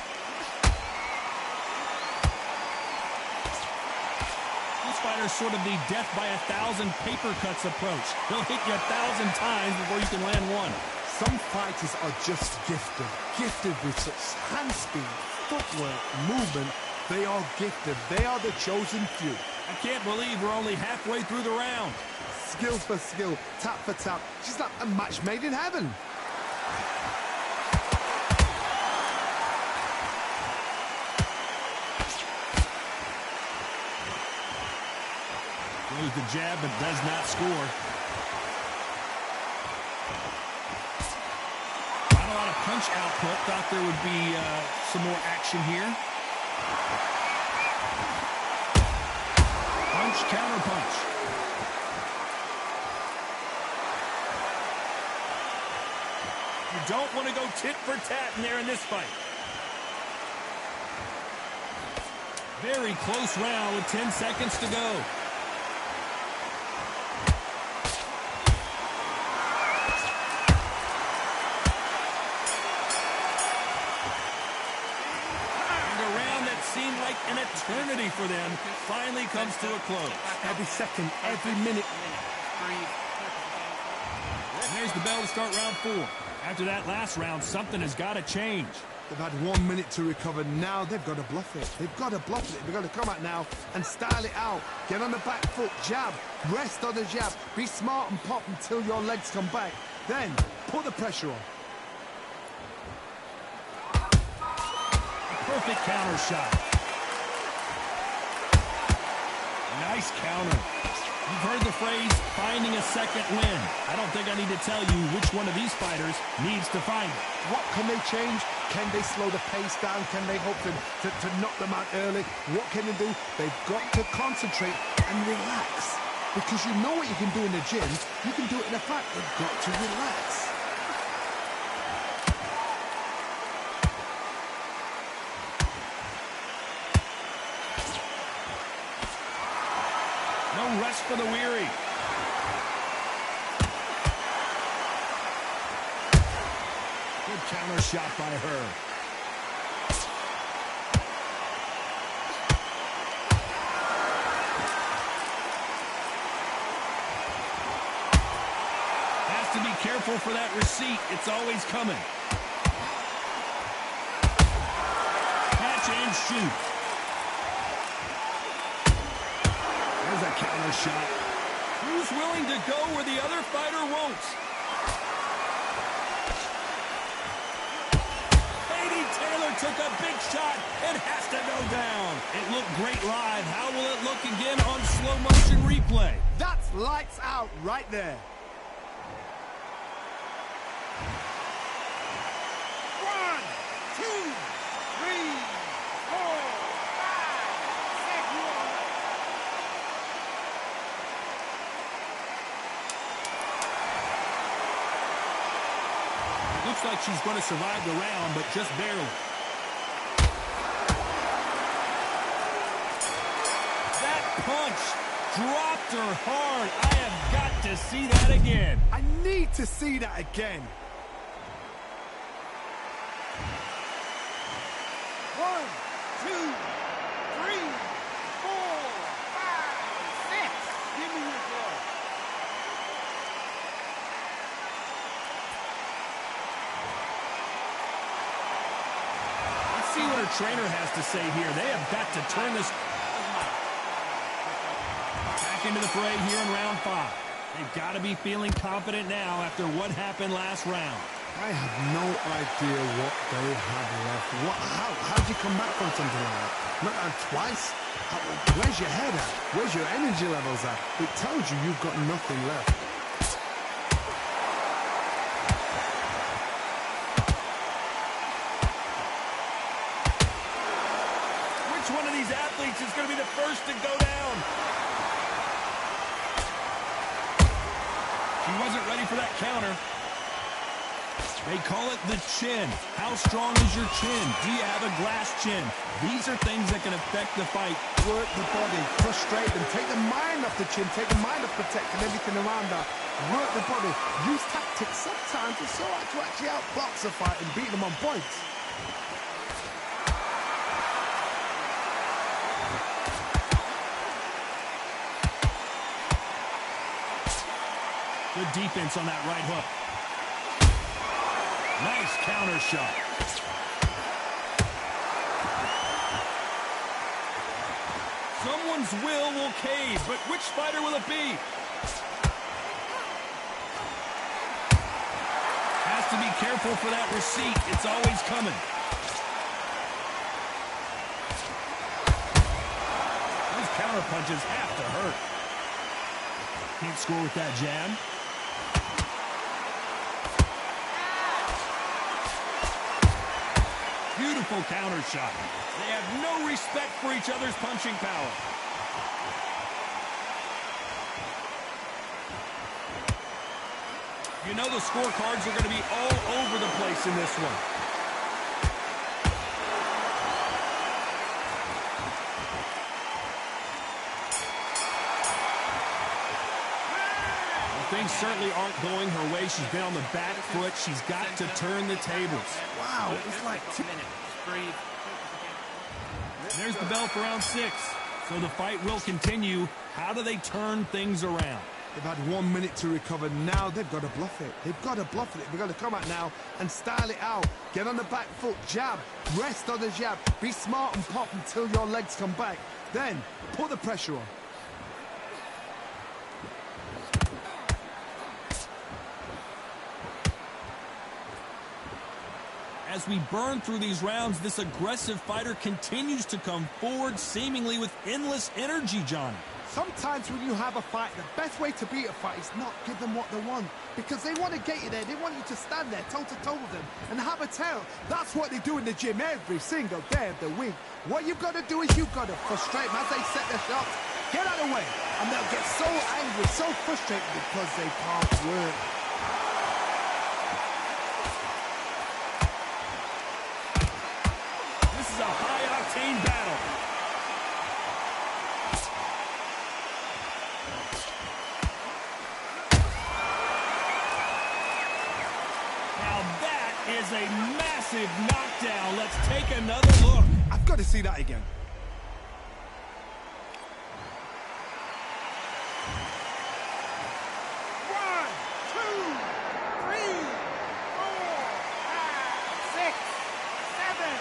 These fighters sort of the death by 1,000 paper cuts approach. They'll hit you 1,000 times before you can land one. Some fighters are just gifted. Gifted with such hand speed, footwork, movement. They are gifted. They are the chosen few. I can't believe we're only halfway through the round. Skill for skill, tap for tap. She's like a match made in heaven. Throws the jab, but does not score. Not a lot of punch output. Thought there would be some more action here. Punch, counter punch. You don't want to go tit for tat in there in this fight. Very close round with 10 seconds to go. Seemed like an eternity for them finally comes to a close. Every second, every minute. And there's the bell to start round 4. After that last round, something has got to change. They've had 1 minute to recover. Now they've got to bluff it. They've got to bluff it. They've got to come out now and style it out. Get on the back foot, jab, rest on the jab. Be smart and pop until your legs come back. Then, put the pressure on. Perfect counter shot. Nice counter. You've heard the phrase, finding a second win. I don't think I need to tell you which one of these fighters needs to find it. What can they change? Can they slow the pace down? Can they hope to knock them out early? What can they do? They've got to concentrate and relax. Because you know what you can do in the gym. You can do it in a fight. They've got to relax. No rest for the weary. Good counter shot by her. Has to be careful for that receipt. It's always coming. Catch and shoot. There's a counter shot. Who's willing to go where the other fighter won't? Katie Taylor took a big shot and has to go down. It looked great live. How will it look again on slow motion replay? That's lights out right there. 1, 2, 3, 4, 5, 6. Looks like she's going to survive the round, but just barely. That punch dropped her hard. I have got to see that again. I need to see that again. 1, 2, 3, 4, 5, 6. Give me your glove. Let's see what her trainer has to say here. They have got to turn this back into the fray here in round 5. They've got to be feeling confident now after what happened last round. I have no idea what they have left. How did you come back from something like that? Not twice? Where's your head at? Where's your energy levels at? It tells you you've got nothing left. thinks it's going to be the first to go down. She wasn't ready for that counter. They call it the chin. How strong is your chin? Do you have a glass chin? These are things that can affect the fight. Work the body, frustrate them, take the mind off the chin, take the mind off protecting everything around her. Work the body, use tactics. Sometimes it's so hard to actually outbox a fight and beat them on points. Good defense on that right hook. Nice counter shot. Someone's will cave, but which fighter will it be? Has to be careful for that receipt. It's always coming. Those counter punches have to hurt. Can't score with that jab. Beautiful counter shot. They have no respect for each other's punching power. You know the scorecards are going to be all over the place in this one. Well, things certainly aren't going her way. She's been on the back foot. She's got to turn the tables. Wow, it's like 2 minutes. Breathe. There's the bell for round 6. So the fight will continue. How do they turn things around? They've had 1 minute to recover. Now they've got to bluff it. They've got to bluff it. They've got to come out now and style it out. Get on the back foot, jab, rest on the jab. Be smart and pop until your legs come back. Then put the pressure on. As we burn through these rounds, this aggressive fighter continues to come forward, seemingly with endless energy, Johnny. Sometimes when you have a fight, the best way to beat a fight is not give them what they want. Because they want to get you there. They want you to stand there toe-to-toe with them and have a tail. That's what they do in the gym every single day of the week. What you've got to do is you've got to frustrate them as they set their shots. Get out of the way. And they'll get so angry, so frustrated because they can't work. This is a high-octane battle. Is a massive knockdown. Let's take another look. I've got to see that again. One, two, three, 4, 5, 6, 7,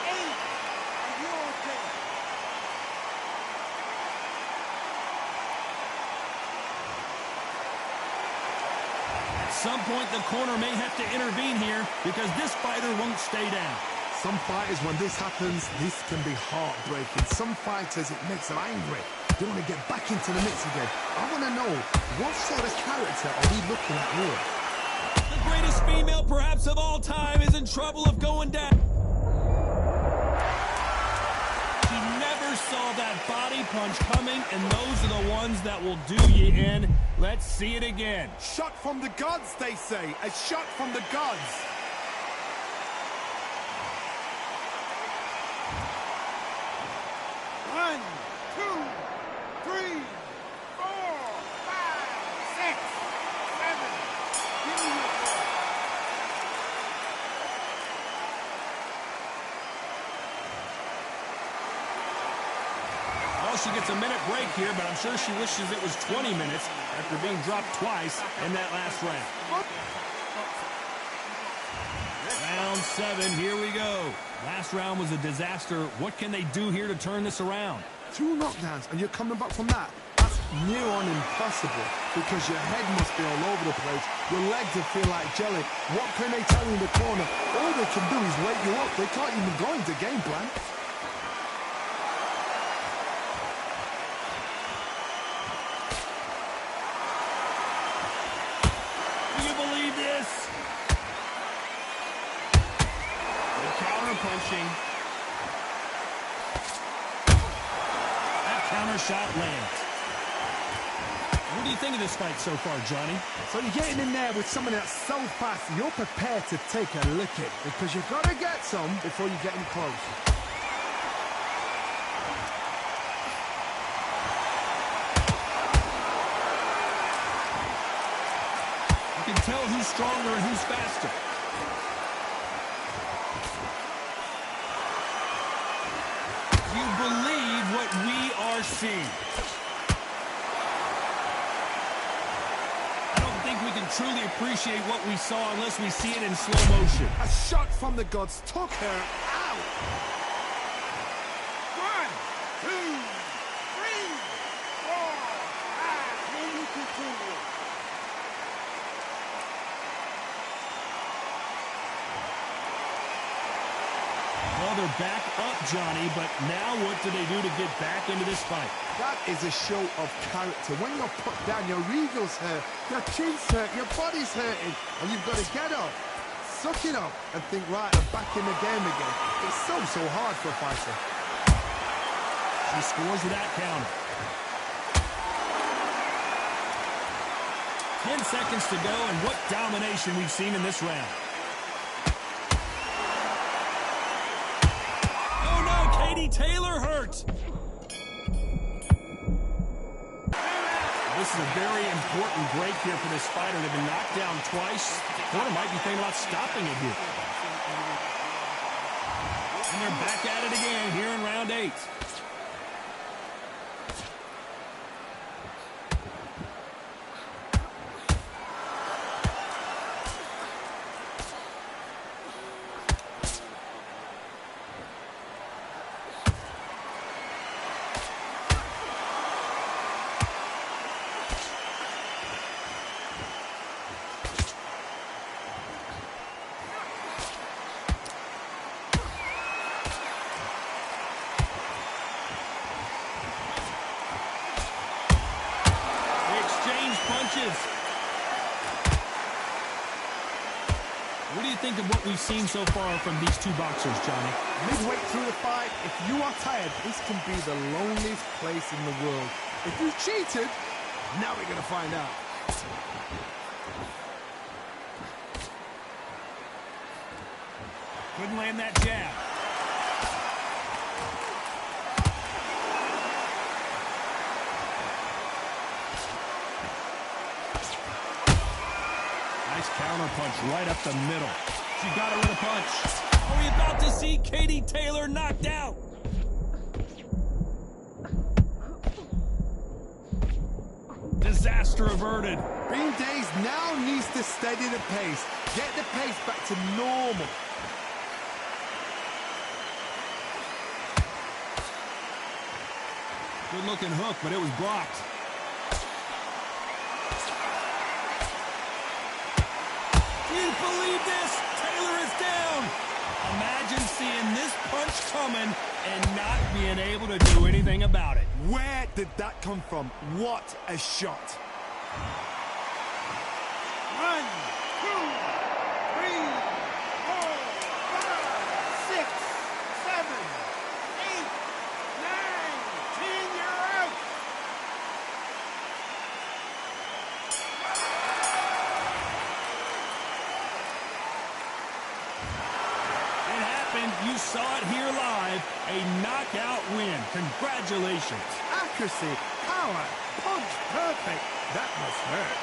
8. Are you okay? At some point, the corner may have to intervene here because this fighter won't stay down. Some fighters, when this happens, this can be heartbreaking. Some fighters, it makes them angry. They want to get back into the mix again. I want to know, what sort of character are we looking at here? The greatest female, perhaps, of all time is in trouble of going down. She never saw that body punch coming, and those are the ones that will do you in. Let's see it again. Shot from the gods, they say. A shot from the gods. One, two, three, 4, 5, 6, 7. Give me your ball. Well, she gets a minute break here, but I'm sure she wishes it was 20 minutes after being dropped twice in that last round. Round 7, here we go. Last round was a disaster. What can they do here to turn this around? 2 knockdowns, and you're coming back from that. That's near on impossible, because your head must be all over the place. Your legs will feel like jelly. What can they tell you in the corner? All they can do is wake you up. They can't even go into game plan. Do you believe this? The counter punching. shot lands. What do you think of this fight so far, Johnny? So you're getting in there with someone that's so fast, you're prepared to take a licking because you've got to get some before you get in close. You can tell who's stronger and who's faster. You believe what we are seeing. I don't think we can truly appreciate what we saw unless we see it in slow motion. A shot from the gods took her out. 1, 2, 3, 4, 5. Can you continue? Well, they're back up, Johnny, but now what do they do to get back into this fight? That is a show of character. When you're put down, your ego's hurt, your chin's hurt, your body's hurting, and you've got to get up, suck it up, and think, right, I'm back in the game again. It's so hard for a fighter. She scores with that counter. 10 seconds to go, and what domination we've seen in this round. Oh no, Katie Taylor hurt. This is a very important break here for this fighter. They've been knocked down twice. The corner might be thinking about stopping it here. And they're back at it again here in round 8. What do you think of what we've seen so far from these two boxers, Johnny? Midway through the fight, if you are tired, this can be the loneliest place in the world. If you cheated, now we're going to find out. Couldn't land that jab. Nice counter punch right up the middle. She got her with a punch. Are we about to see Katie Taylor knocked out? Disaster averted. Bean Days now needs to steady the pace. Get the pace back to normal. Good looking hook, but it was blocked. Can you believe this? Taylor is down. Imagine seeing this punch coming and not being able to do anything about it. Where did that come from? What a shot. 1, 2, 3, 4, 5, 6, 7, 8, 9, 10. You're out. It happened. You saw it here live. A knockout win. Congratulations. Accuracy, power, punch, perfect. That must hurt.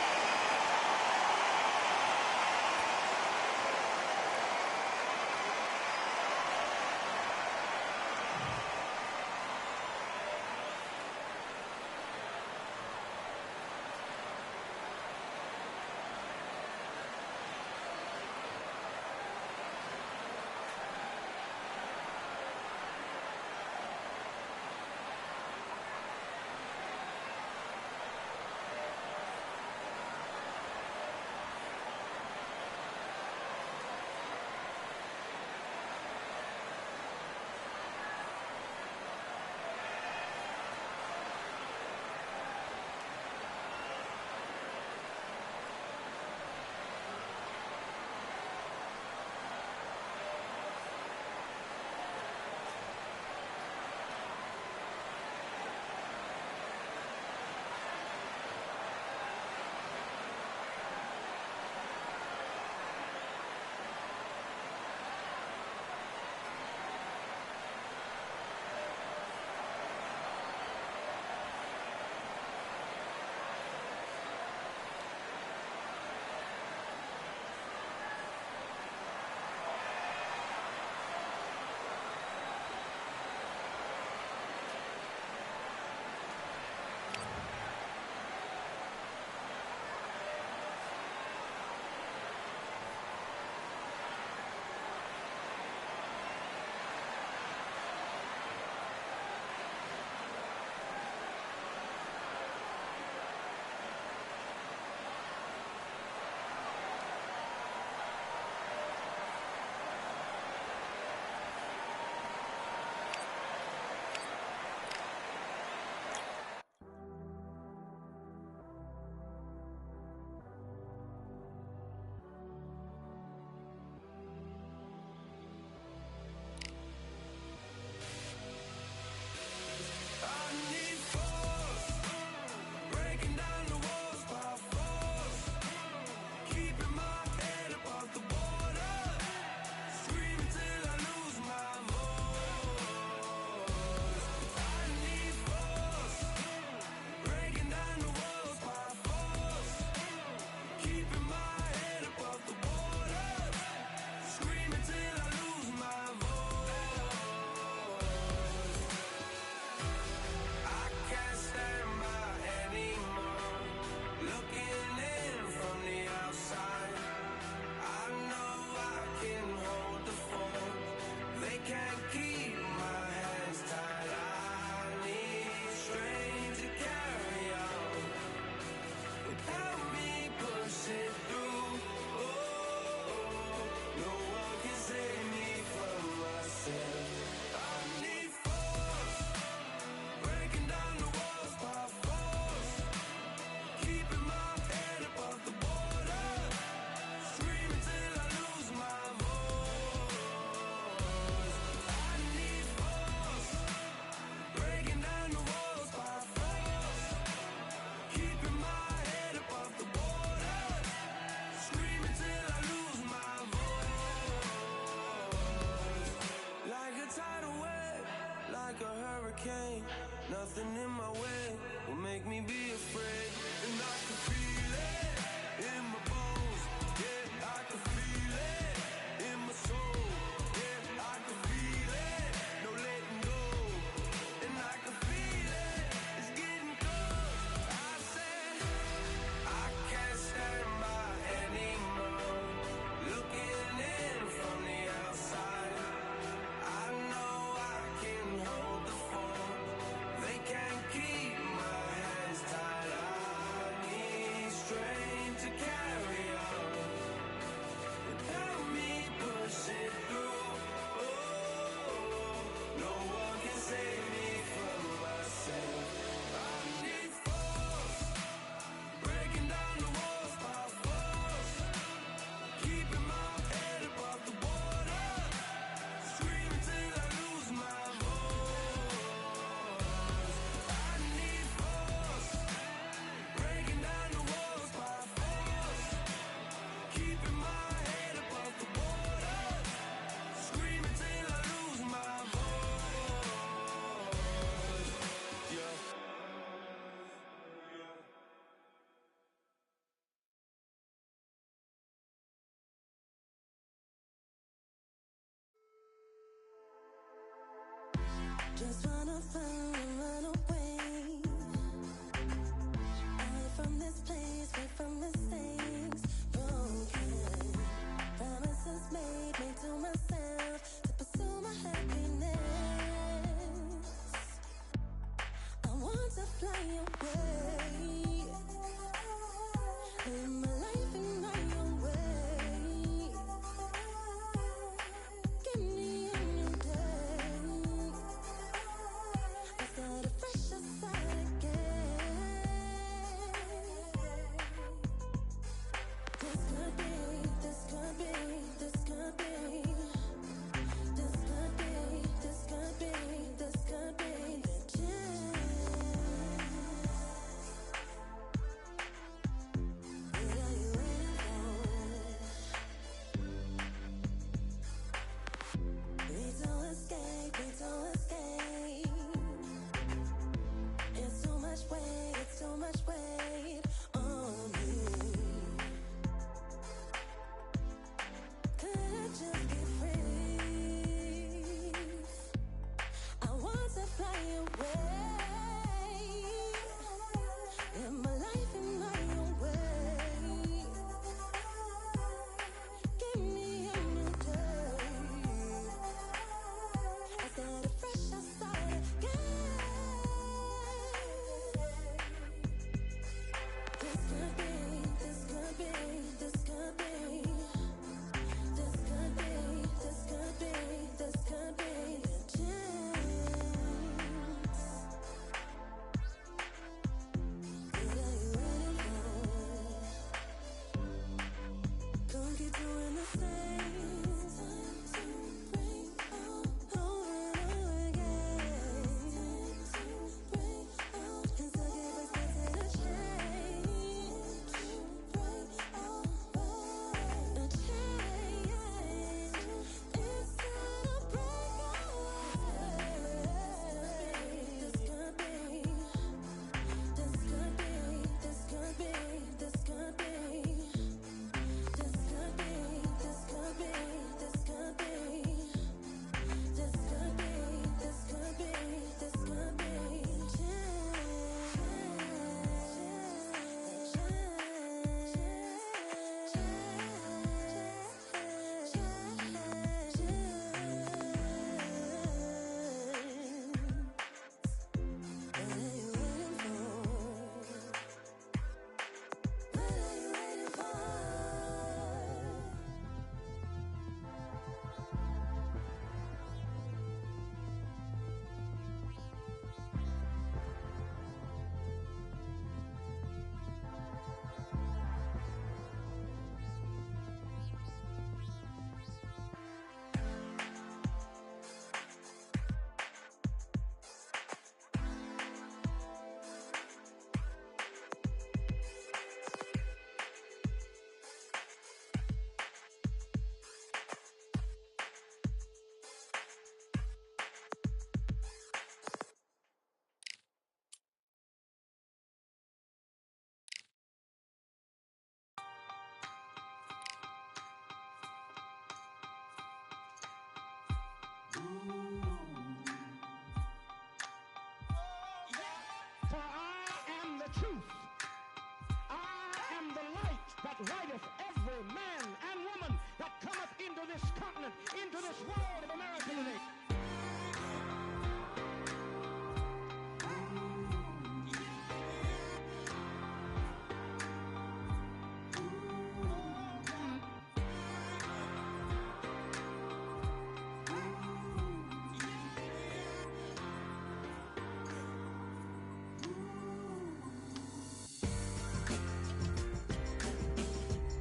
greatest world of American League.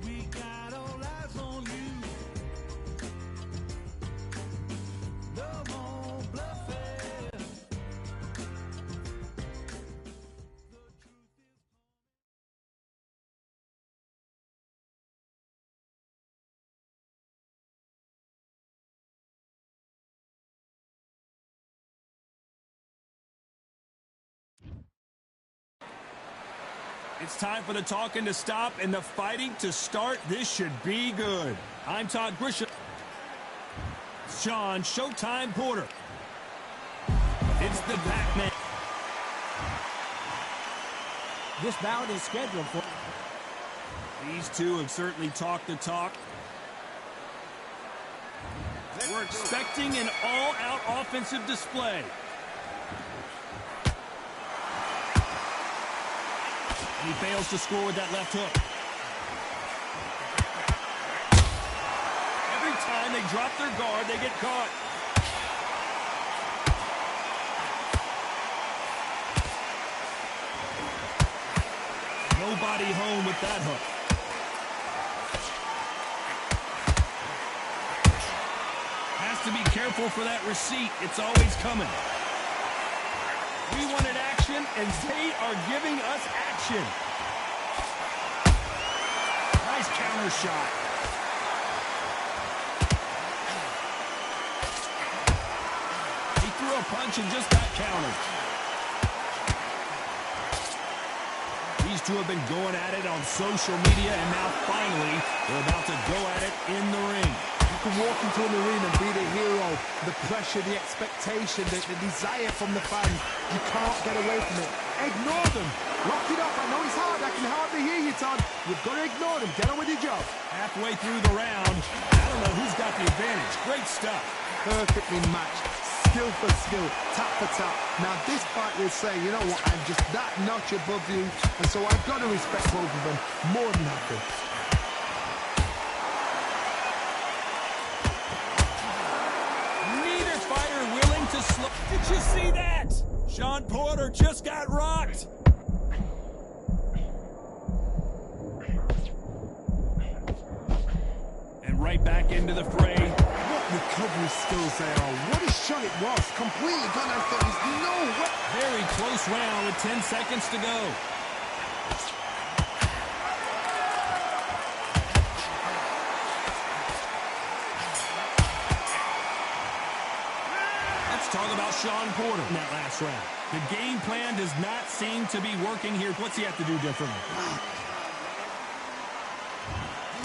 We got all eyes on you. No more bluffing. It's time for the talking to stop and the fighting to start. This should be good. I'm Todd Grisham. Sean Showtime Porter. It's the Pac-Man. This bout is scheduled for... These two have certainly talked the talk. We're expecting an all-out offensive display. He fails to score with that left hook. Every time they drop their guard, they get caught. Nobody home with that hook. Has to be careful for that receipt. It's always coming. We wanted action, and they are giving us action. Nice counter shot. He threw a punch and just got countered. These two have been going at it on social media, and now finally they're about to go at it in the ring. You can walk into an arena and be the hero. The pressure, the expectation, the desire from the fans. You can't get away from it. Ignore them. Lock it up. I know it's hard. I can hardly hear you, Todd. You've got to ignore them. Get on with your job. Halfway through the round, I don't know who's got the advantage. Great stuff. Perfectly matched. Skill for skill. Tap for tap. Now this fight will say, you know what, I'm just that notch above you. And so I've got to respect both of them. More than happy. Neither fighter willing to slow. Did you see that? Sean Porter just got rocked. And right back into the fray. What recovery skills they are. What a shot it was. Completely gone. I thought there's no way. Very close round with 10 seconds to go. Let's talk about Sean Porter in that last round. The game plan does not seem to be working here. What's he have to do differently?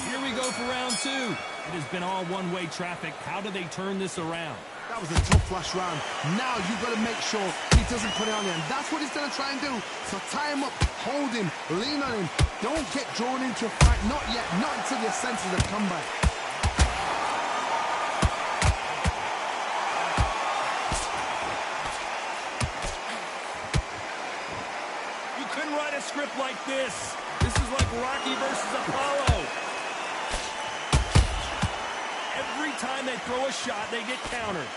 Here we go for round two. It has been all one-way traffic. How do they turn this around? That was a tough last round. Now you've got to make sure he doesn't put it on you. And that's what he's going to try and do. So tie him up, hold him, lean on him. Don't get drawn into a fight. Not yet. Not until your senses have come back. You couldn't write a script like this. This is like Rocky versus Apollo. Every time they throw a shot, they get countered.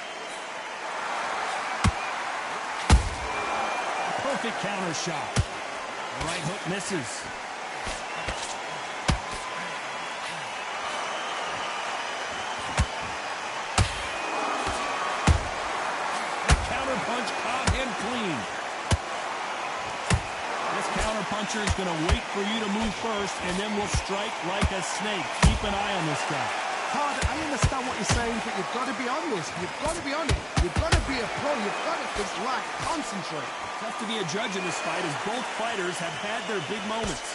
Perfect counter shot. The right hook misses. The counter punch caught him clean. This counter puncher is going to wait for you to move first, and then will strike like a snake. Keep an eye on this guy. Todd, I understand what you're saying, but you've got to be on this. You've got to be on it. You've got to be a pro. You've got to just concentrate. Tough to be a judge in this fight as both fighters have had their big moments.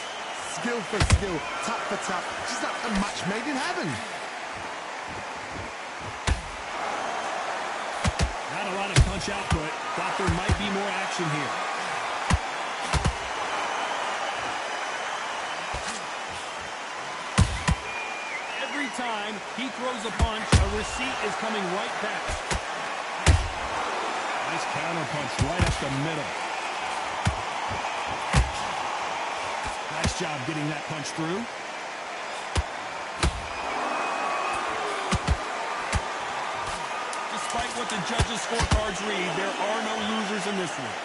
Skill for skill, tap for tap. Just like a match made in heaven. Not a lot of punch output. Thought there might be more action here. time he throws a punch, a receipt is coming right back. Nice counter punch right up the middle. Nice job getting that punch through. Despite what the judges' scorecards read, there are no losers in this one.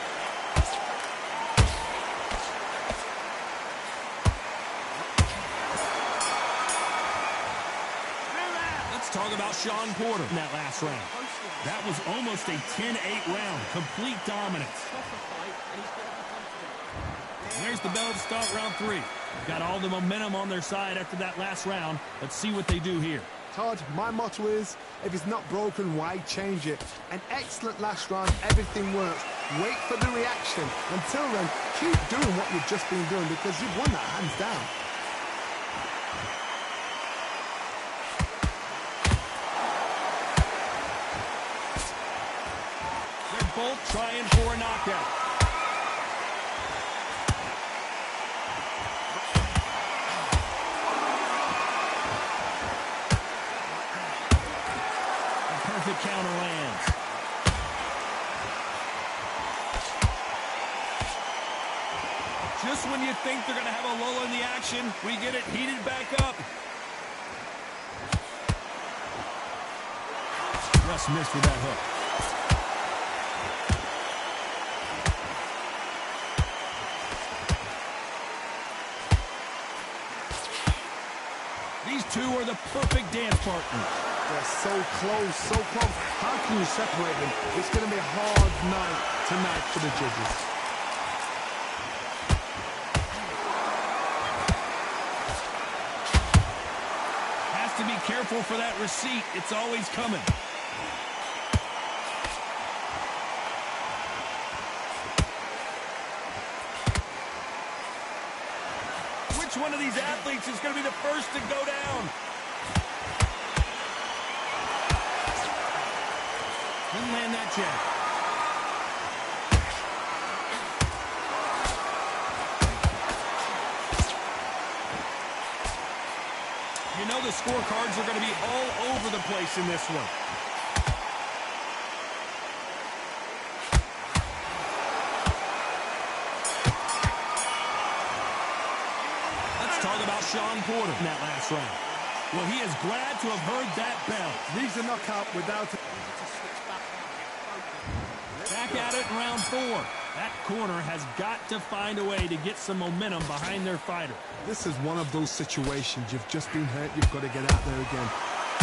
Let's talk about Shawn Porter in that last round. That was almost a 10-8 round. Complete dominance. And there's the bell to start round 3. Got all the momentum on their side after that last round. Let's see what they do here. Todd, my motto is, if it's not broken, why change it? An excellent last round, everything works. Wait for the reaction. Until then, keep doing what you've just been doing because you've won that hands down. They're both trying for a knockout. Perfect counter lands. Just when you think they're going to have a lull in the action, we get it heated back up. Just missed with that hook. These two are the perfect dance partners. They're so close, so close. How can you separate them? It's going to be a hard night tonight for the judges. Has to be careful for that receipt. It's always coming. Which one of these athletes is going to be the first to go down? Didn't land that jab. You know the scorecards are going to be all over the place in this one. Let's talk about Shawn Porter in that last round. Well, he is glad to have heard that bell. Leaves a knockout without... Back at it in round 4. That corner has got to find a way to get some momentum behind their fighter. This is one of those situations. You've just been hurt. You've got to get out there again.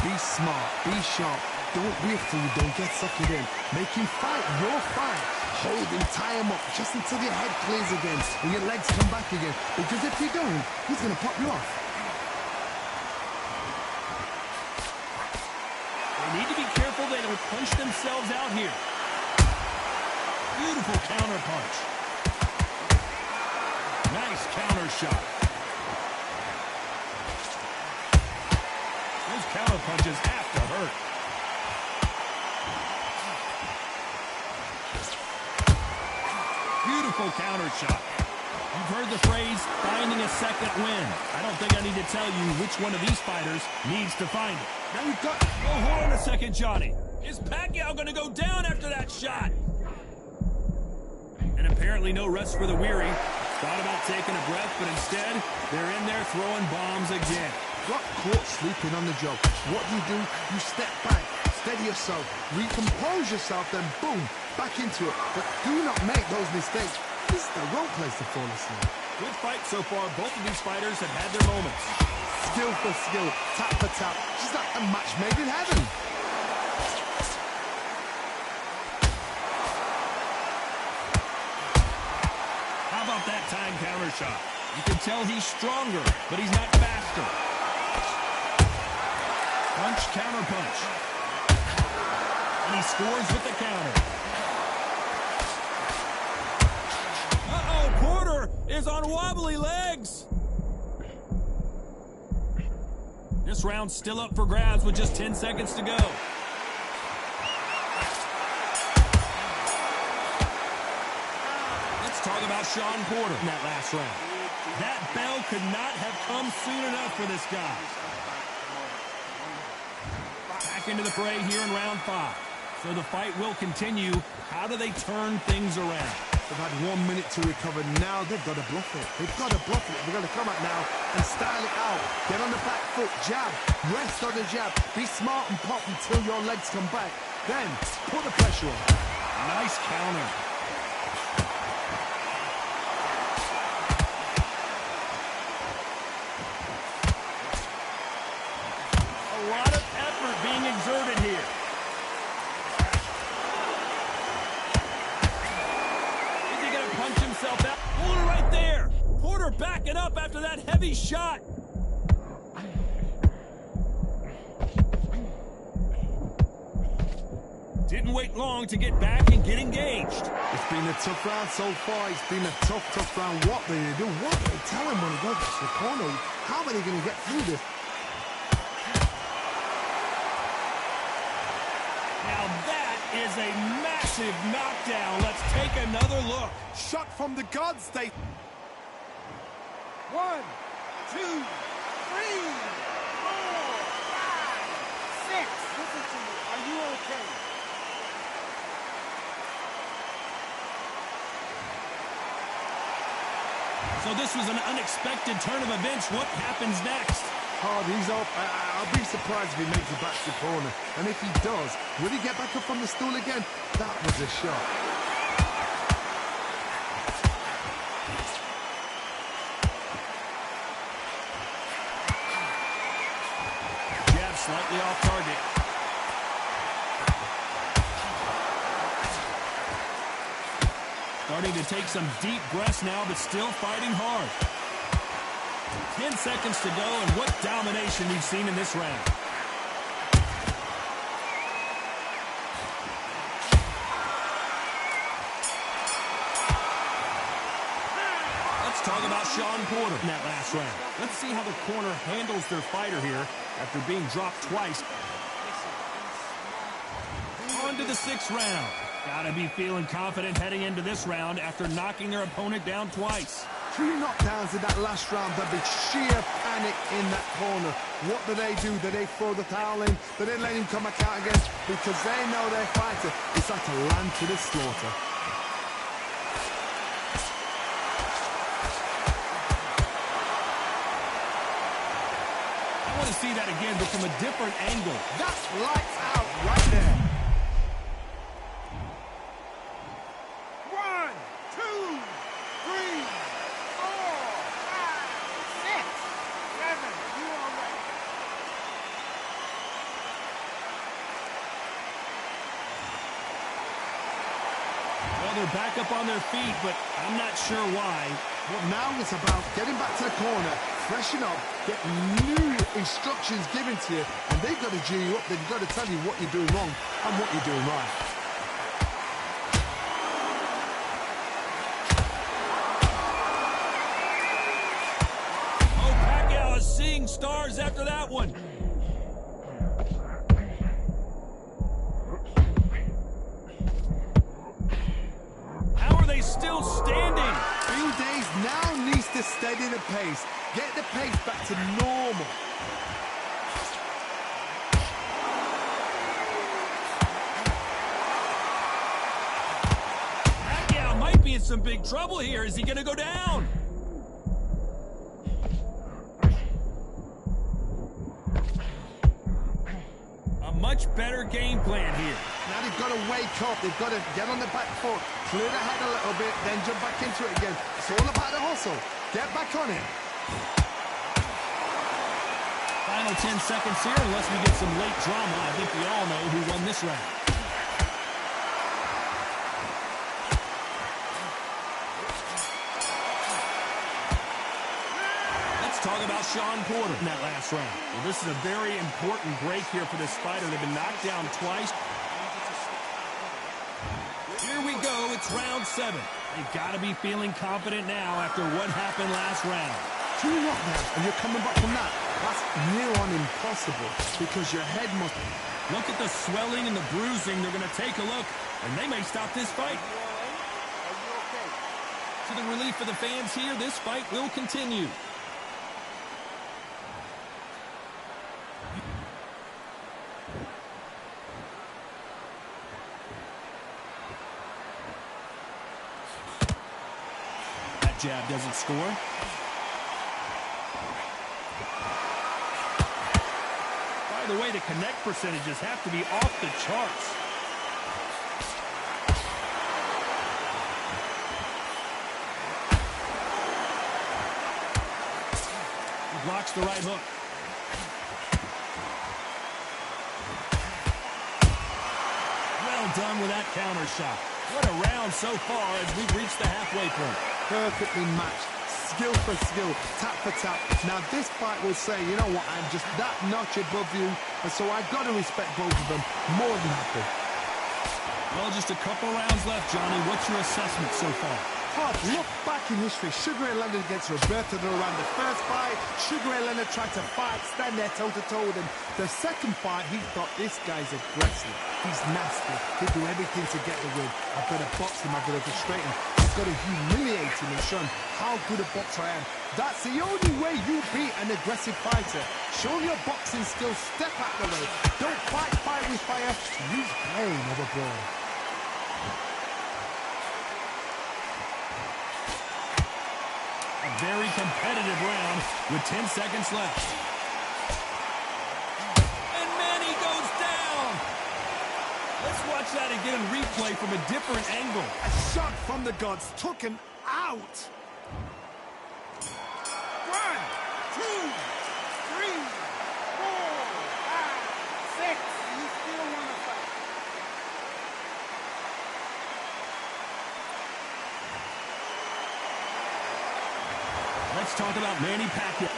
Be smart. Be sharp. Don't be a fool. Don't get suckered in. Make him fight your fight. Hold him. Tie him up just until your head clears again and your legs come back again. Because if you don't, he's going to pop you off. They need to be careful they don't punch themselves out here. Beautiful counter punch. Nice counter shot. Those counter punches have to hurt. Beautiful counter shot. You've heard the phrase, finding a second win. I don't think I need to tell you which one of these fighters needs to find it. Now we've got... Oh, hold on a second, Johnny. Is Pacquiao going to go down after that shot? And apparently no rest for the weary. Thought about taking a breath, but instead, they're in there throwing bombs again. Got caught sleeping on the job. What do? You step back, steady yourself, recompose yourself, then boom, back into it. But do not make those mistakes. This is the wrong place to fall asleep. Good fight so far. Both of these fighters have had their moments. Skill for skill, tap for tap. Just like a match made in heaven. How about that time counter shot? You can tell he's stronger, but he's not faster. Punch, counter punch. And he scores with the counter. Uh-oh, Porter is on wobbly legs. This round's still up for grabs with just 10 seconds to go. Let's talk about Shawn Porter in that last round. That bell could not have come soon enough for this guy. back into the fray here in round 5. So the fight will continue. How do they turn things around? They've had 1 minute to recover. Now they've got to bluff it. They've got to bluff it. They've got to come out now and style it out. Get on the back foot, jab, rest on the jab. Be smart and pop until your legs come back. Then put the pressure on. Nice counter. A lot of effort being exerted here. Is he going to punch himself out? Porter right there. Porter backing up after that heavy shot. Didn't wait long to get back and get engaged. It's been a tough round so far. It's been a tough round. What do they do? What do they tell him when he goes to the corner? How are they going to get through this? Now that is a massive knockdown. Let's take another look. Shot from the gods. They... 1, 2, 3, 4, 5, 6. Listen to me. Are you okay? So this was an unexpected turn of events. What happens next? Oh, he's up. I'll be surprised if he makes it back to the corner. And if he does, will he get back up from the stool again? That was a shot. Jab slightly off target. Starting to take some deep breaths now, but still fighting hard. 10 seconds to go, and what domination we've seen in this round. Let's talk about Shawn Porter in that last round. Let's see how the corner handles their fighter here after being dropped twice. On to the 6th round. Gotta be feeling confident heading into this round after knocking their opponent down twice. 2 knockdowns in that last round. There'll be sheer panic in that corner. What do? Do they throw the towel in? Do they let him come back out again? Because they know their fighter is like a lamb to the slaughter. I want to see that again, but from a different angle. That's lights out right there. 1, 2, 3, 4, 5, 6, 7. You all right? Well, they're back up on their feet, but I'm not sure why. Well, now it's about getting back to the corner, freshen up, get new instructions given to you, and they've got to G you up. They've got to tell you what you're doing wrong and what you're doing right. Oh, Pacquiao is seeing stars after that one. How are they still standing? Bill Days now needs to steady the pace, get the pace back to normal. Pacquiao might be in some big trouble here. Is he going to go down? A much better game plan here. Now they've got to wake up. They've got to get on the back foot, clear the head a little bit, then jump back into it again. It's all about the hustle. Get back on it. Final 10 seconds here, unless we get some late drama. I think we all know who won this round. Let's talk about Shawn Porter in that last round. Well, this is a very important break here for this fighter. They've been knocked down twice. Here we go. It's round 7. They've got to be feeling confident now after what happened last round. 2 knockdowns, and you're coming back from that. That's near on impossible, because your head must... Look at the swelling and the bruising. They're going to take a look, and they may stop this fight. To the relief of the fans here, this fight will continue. jab doesn't score. By the way, the connect percentages have to be off the charts. He blocks the right hook. Well done with that counter shot. What a round so far as we've reached the halfway point. Perfectly matched. Skill for skill, tap for tap. Now this fight will say, you know what, I'm just that notch above you, and so I've got to respect both of them. More than happy. Well, just a couple rounds left, Johnny. What's your assessment so far? Todd, look back in history. Sugar Ray Leonard against Roberto Duran. The first fight, Sugar Ray Leonard tried to fight, stand there toe-to-toe with him. The second fight, he thought, this guy's aggressive. He's nasty. He'll do everything to get the win. I've got to box him. I've got to frustrate him. I've got to humiliate him and show him how good a boxer I am. That's the only way you beat an aggressive fighter. Show your boxing skills. Step out the way. Don't fight fire with fire. Use brain over brawn. A very competitive round with 10 seconds left. And Manny goes down. Let's watch that again in replay from a different angle. A shot from the gods took him out. 1, 2, 3, 4, 5, 6. You still want to fight. Let's talk about Manny Pacquiao.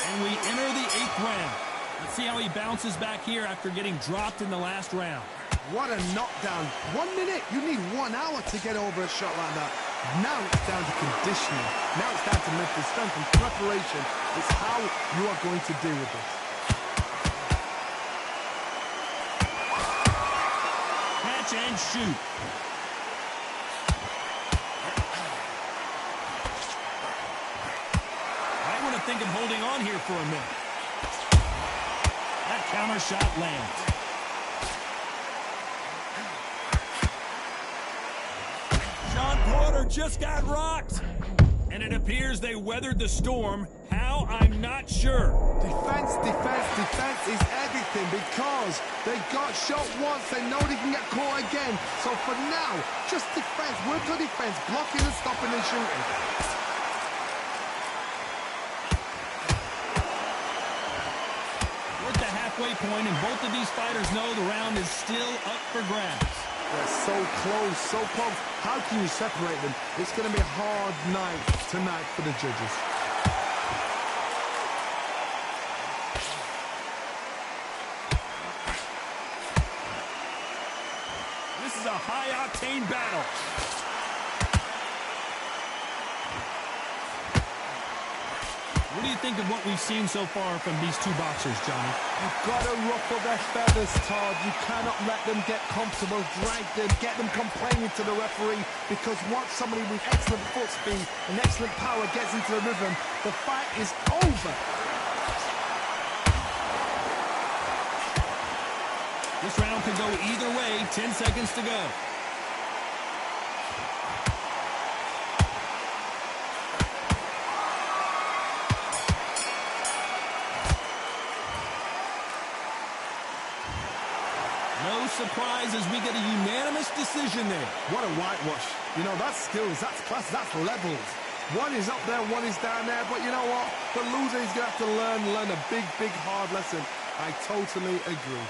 And we enter the 8th round. Let's see how he bounces back here after getting dropped in the last round. What a knockdown. 1 minute, you need 1 hour to get over a shot like that. Now it's down to conditioning. Now it's down to mental strength and preparation. It's how you are going to deal with this. Catch and shoot. I want to think of holding on here for a minute. That counter shot lands. Sean Porter just got rocked. And it appears they weathered the storm. How? I'm not sure. Defense, defense, defense is everything because they got shot once. They know they can get caught again. So for now, just defense. Work on defense. Blocking and stopping and shooting. We're at the halfway point, and both of these fighters know the round is still up for grabs. They're so close, so close. How can you separate them? It's going to be a hard night tonight for the judges. This is a high-octane battle. What do you think of what we've seen so far from these two boxers, Johnny? You've got to ruffle their feathers, Todd. You cannot let them get comfortable, drag them, get them complaining to the referee, because once somebody with excellent foot speed and excellent power gets into the rhythm, the fight is over. This round could go either way. 10 seconds to go. No surprise as we get a unanimous decision there. What a whitewash. You know, that's skills, that's class, that's levels. One is up there, one is down there, but you know what? The loser is going to have to learn a big, big, hard lesson. I totally agree.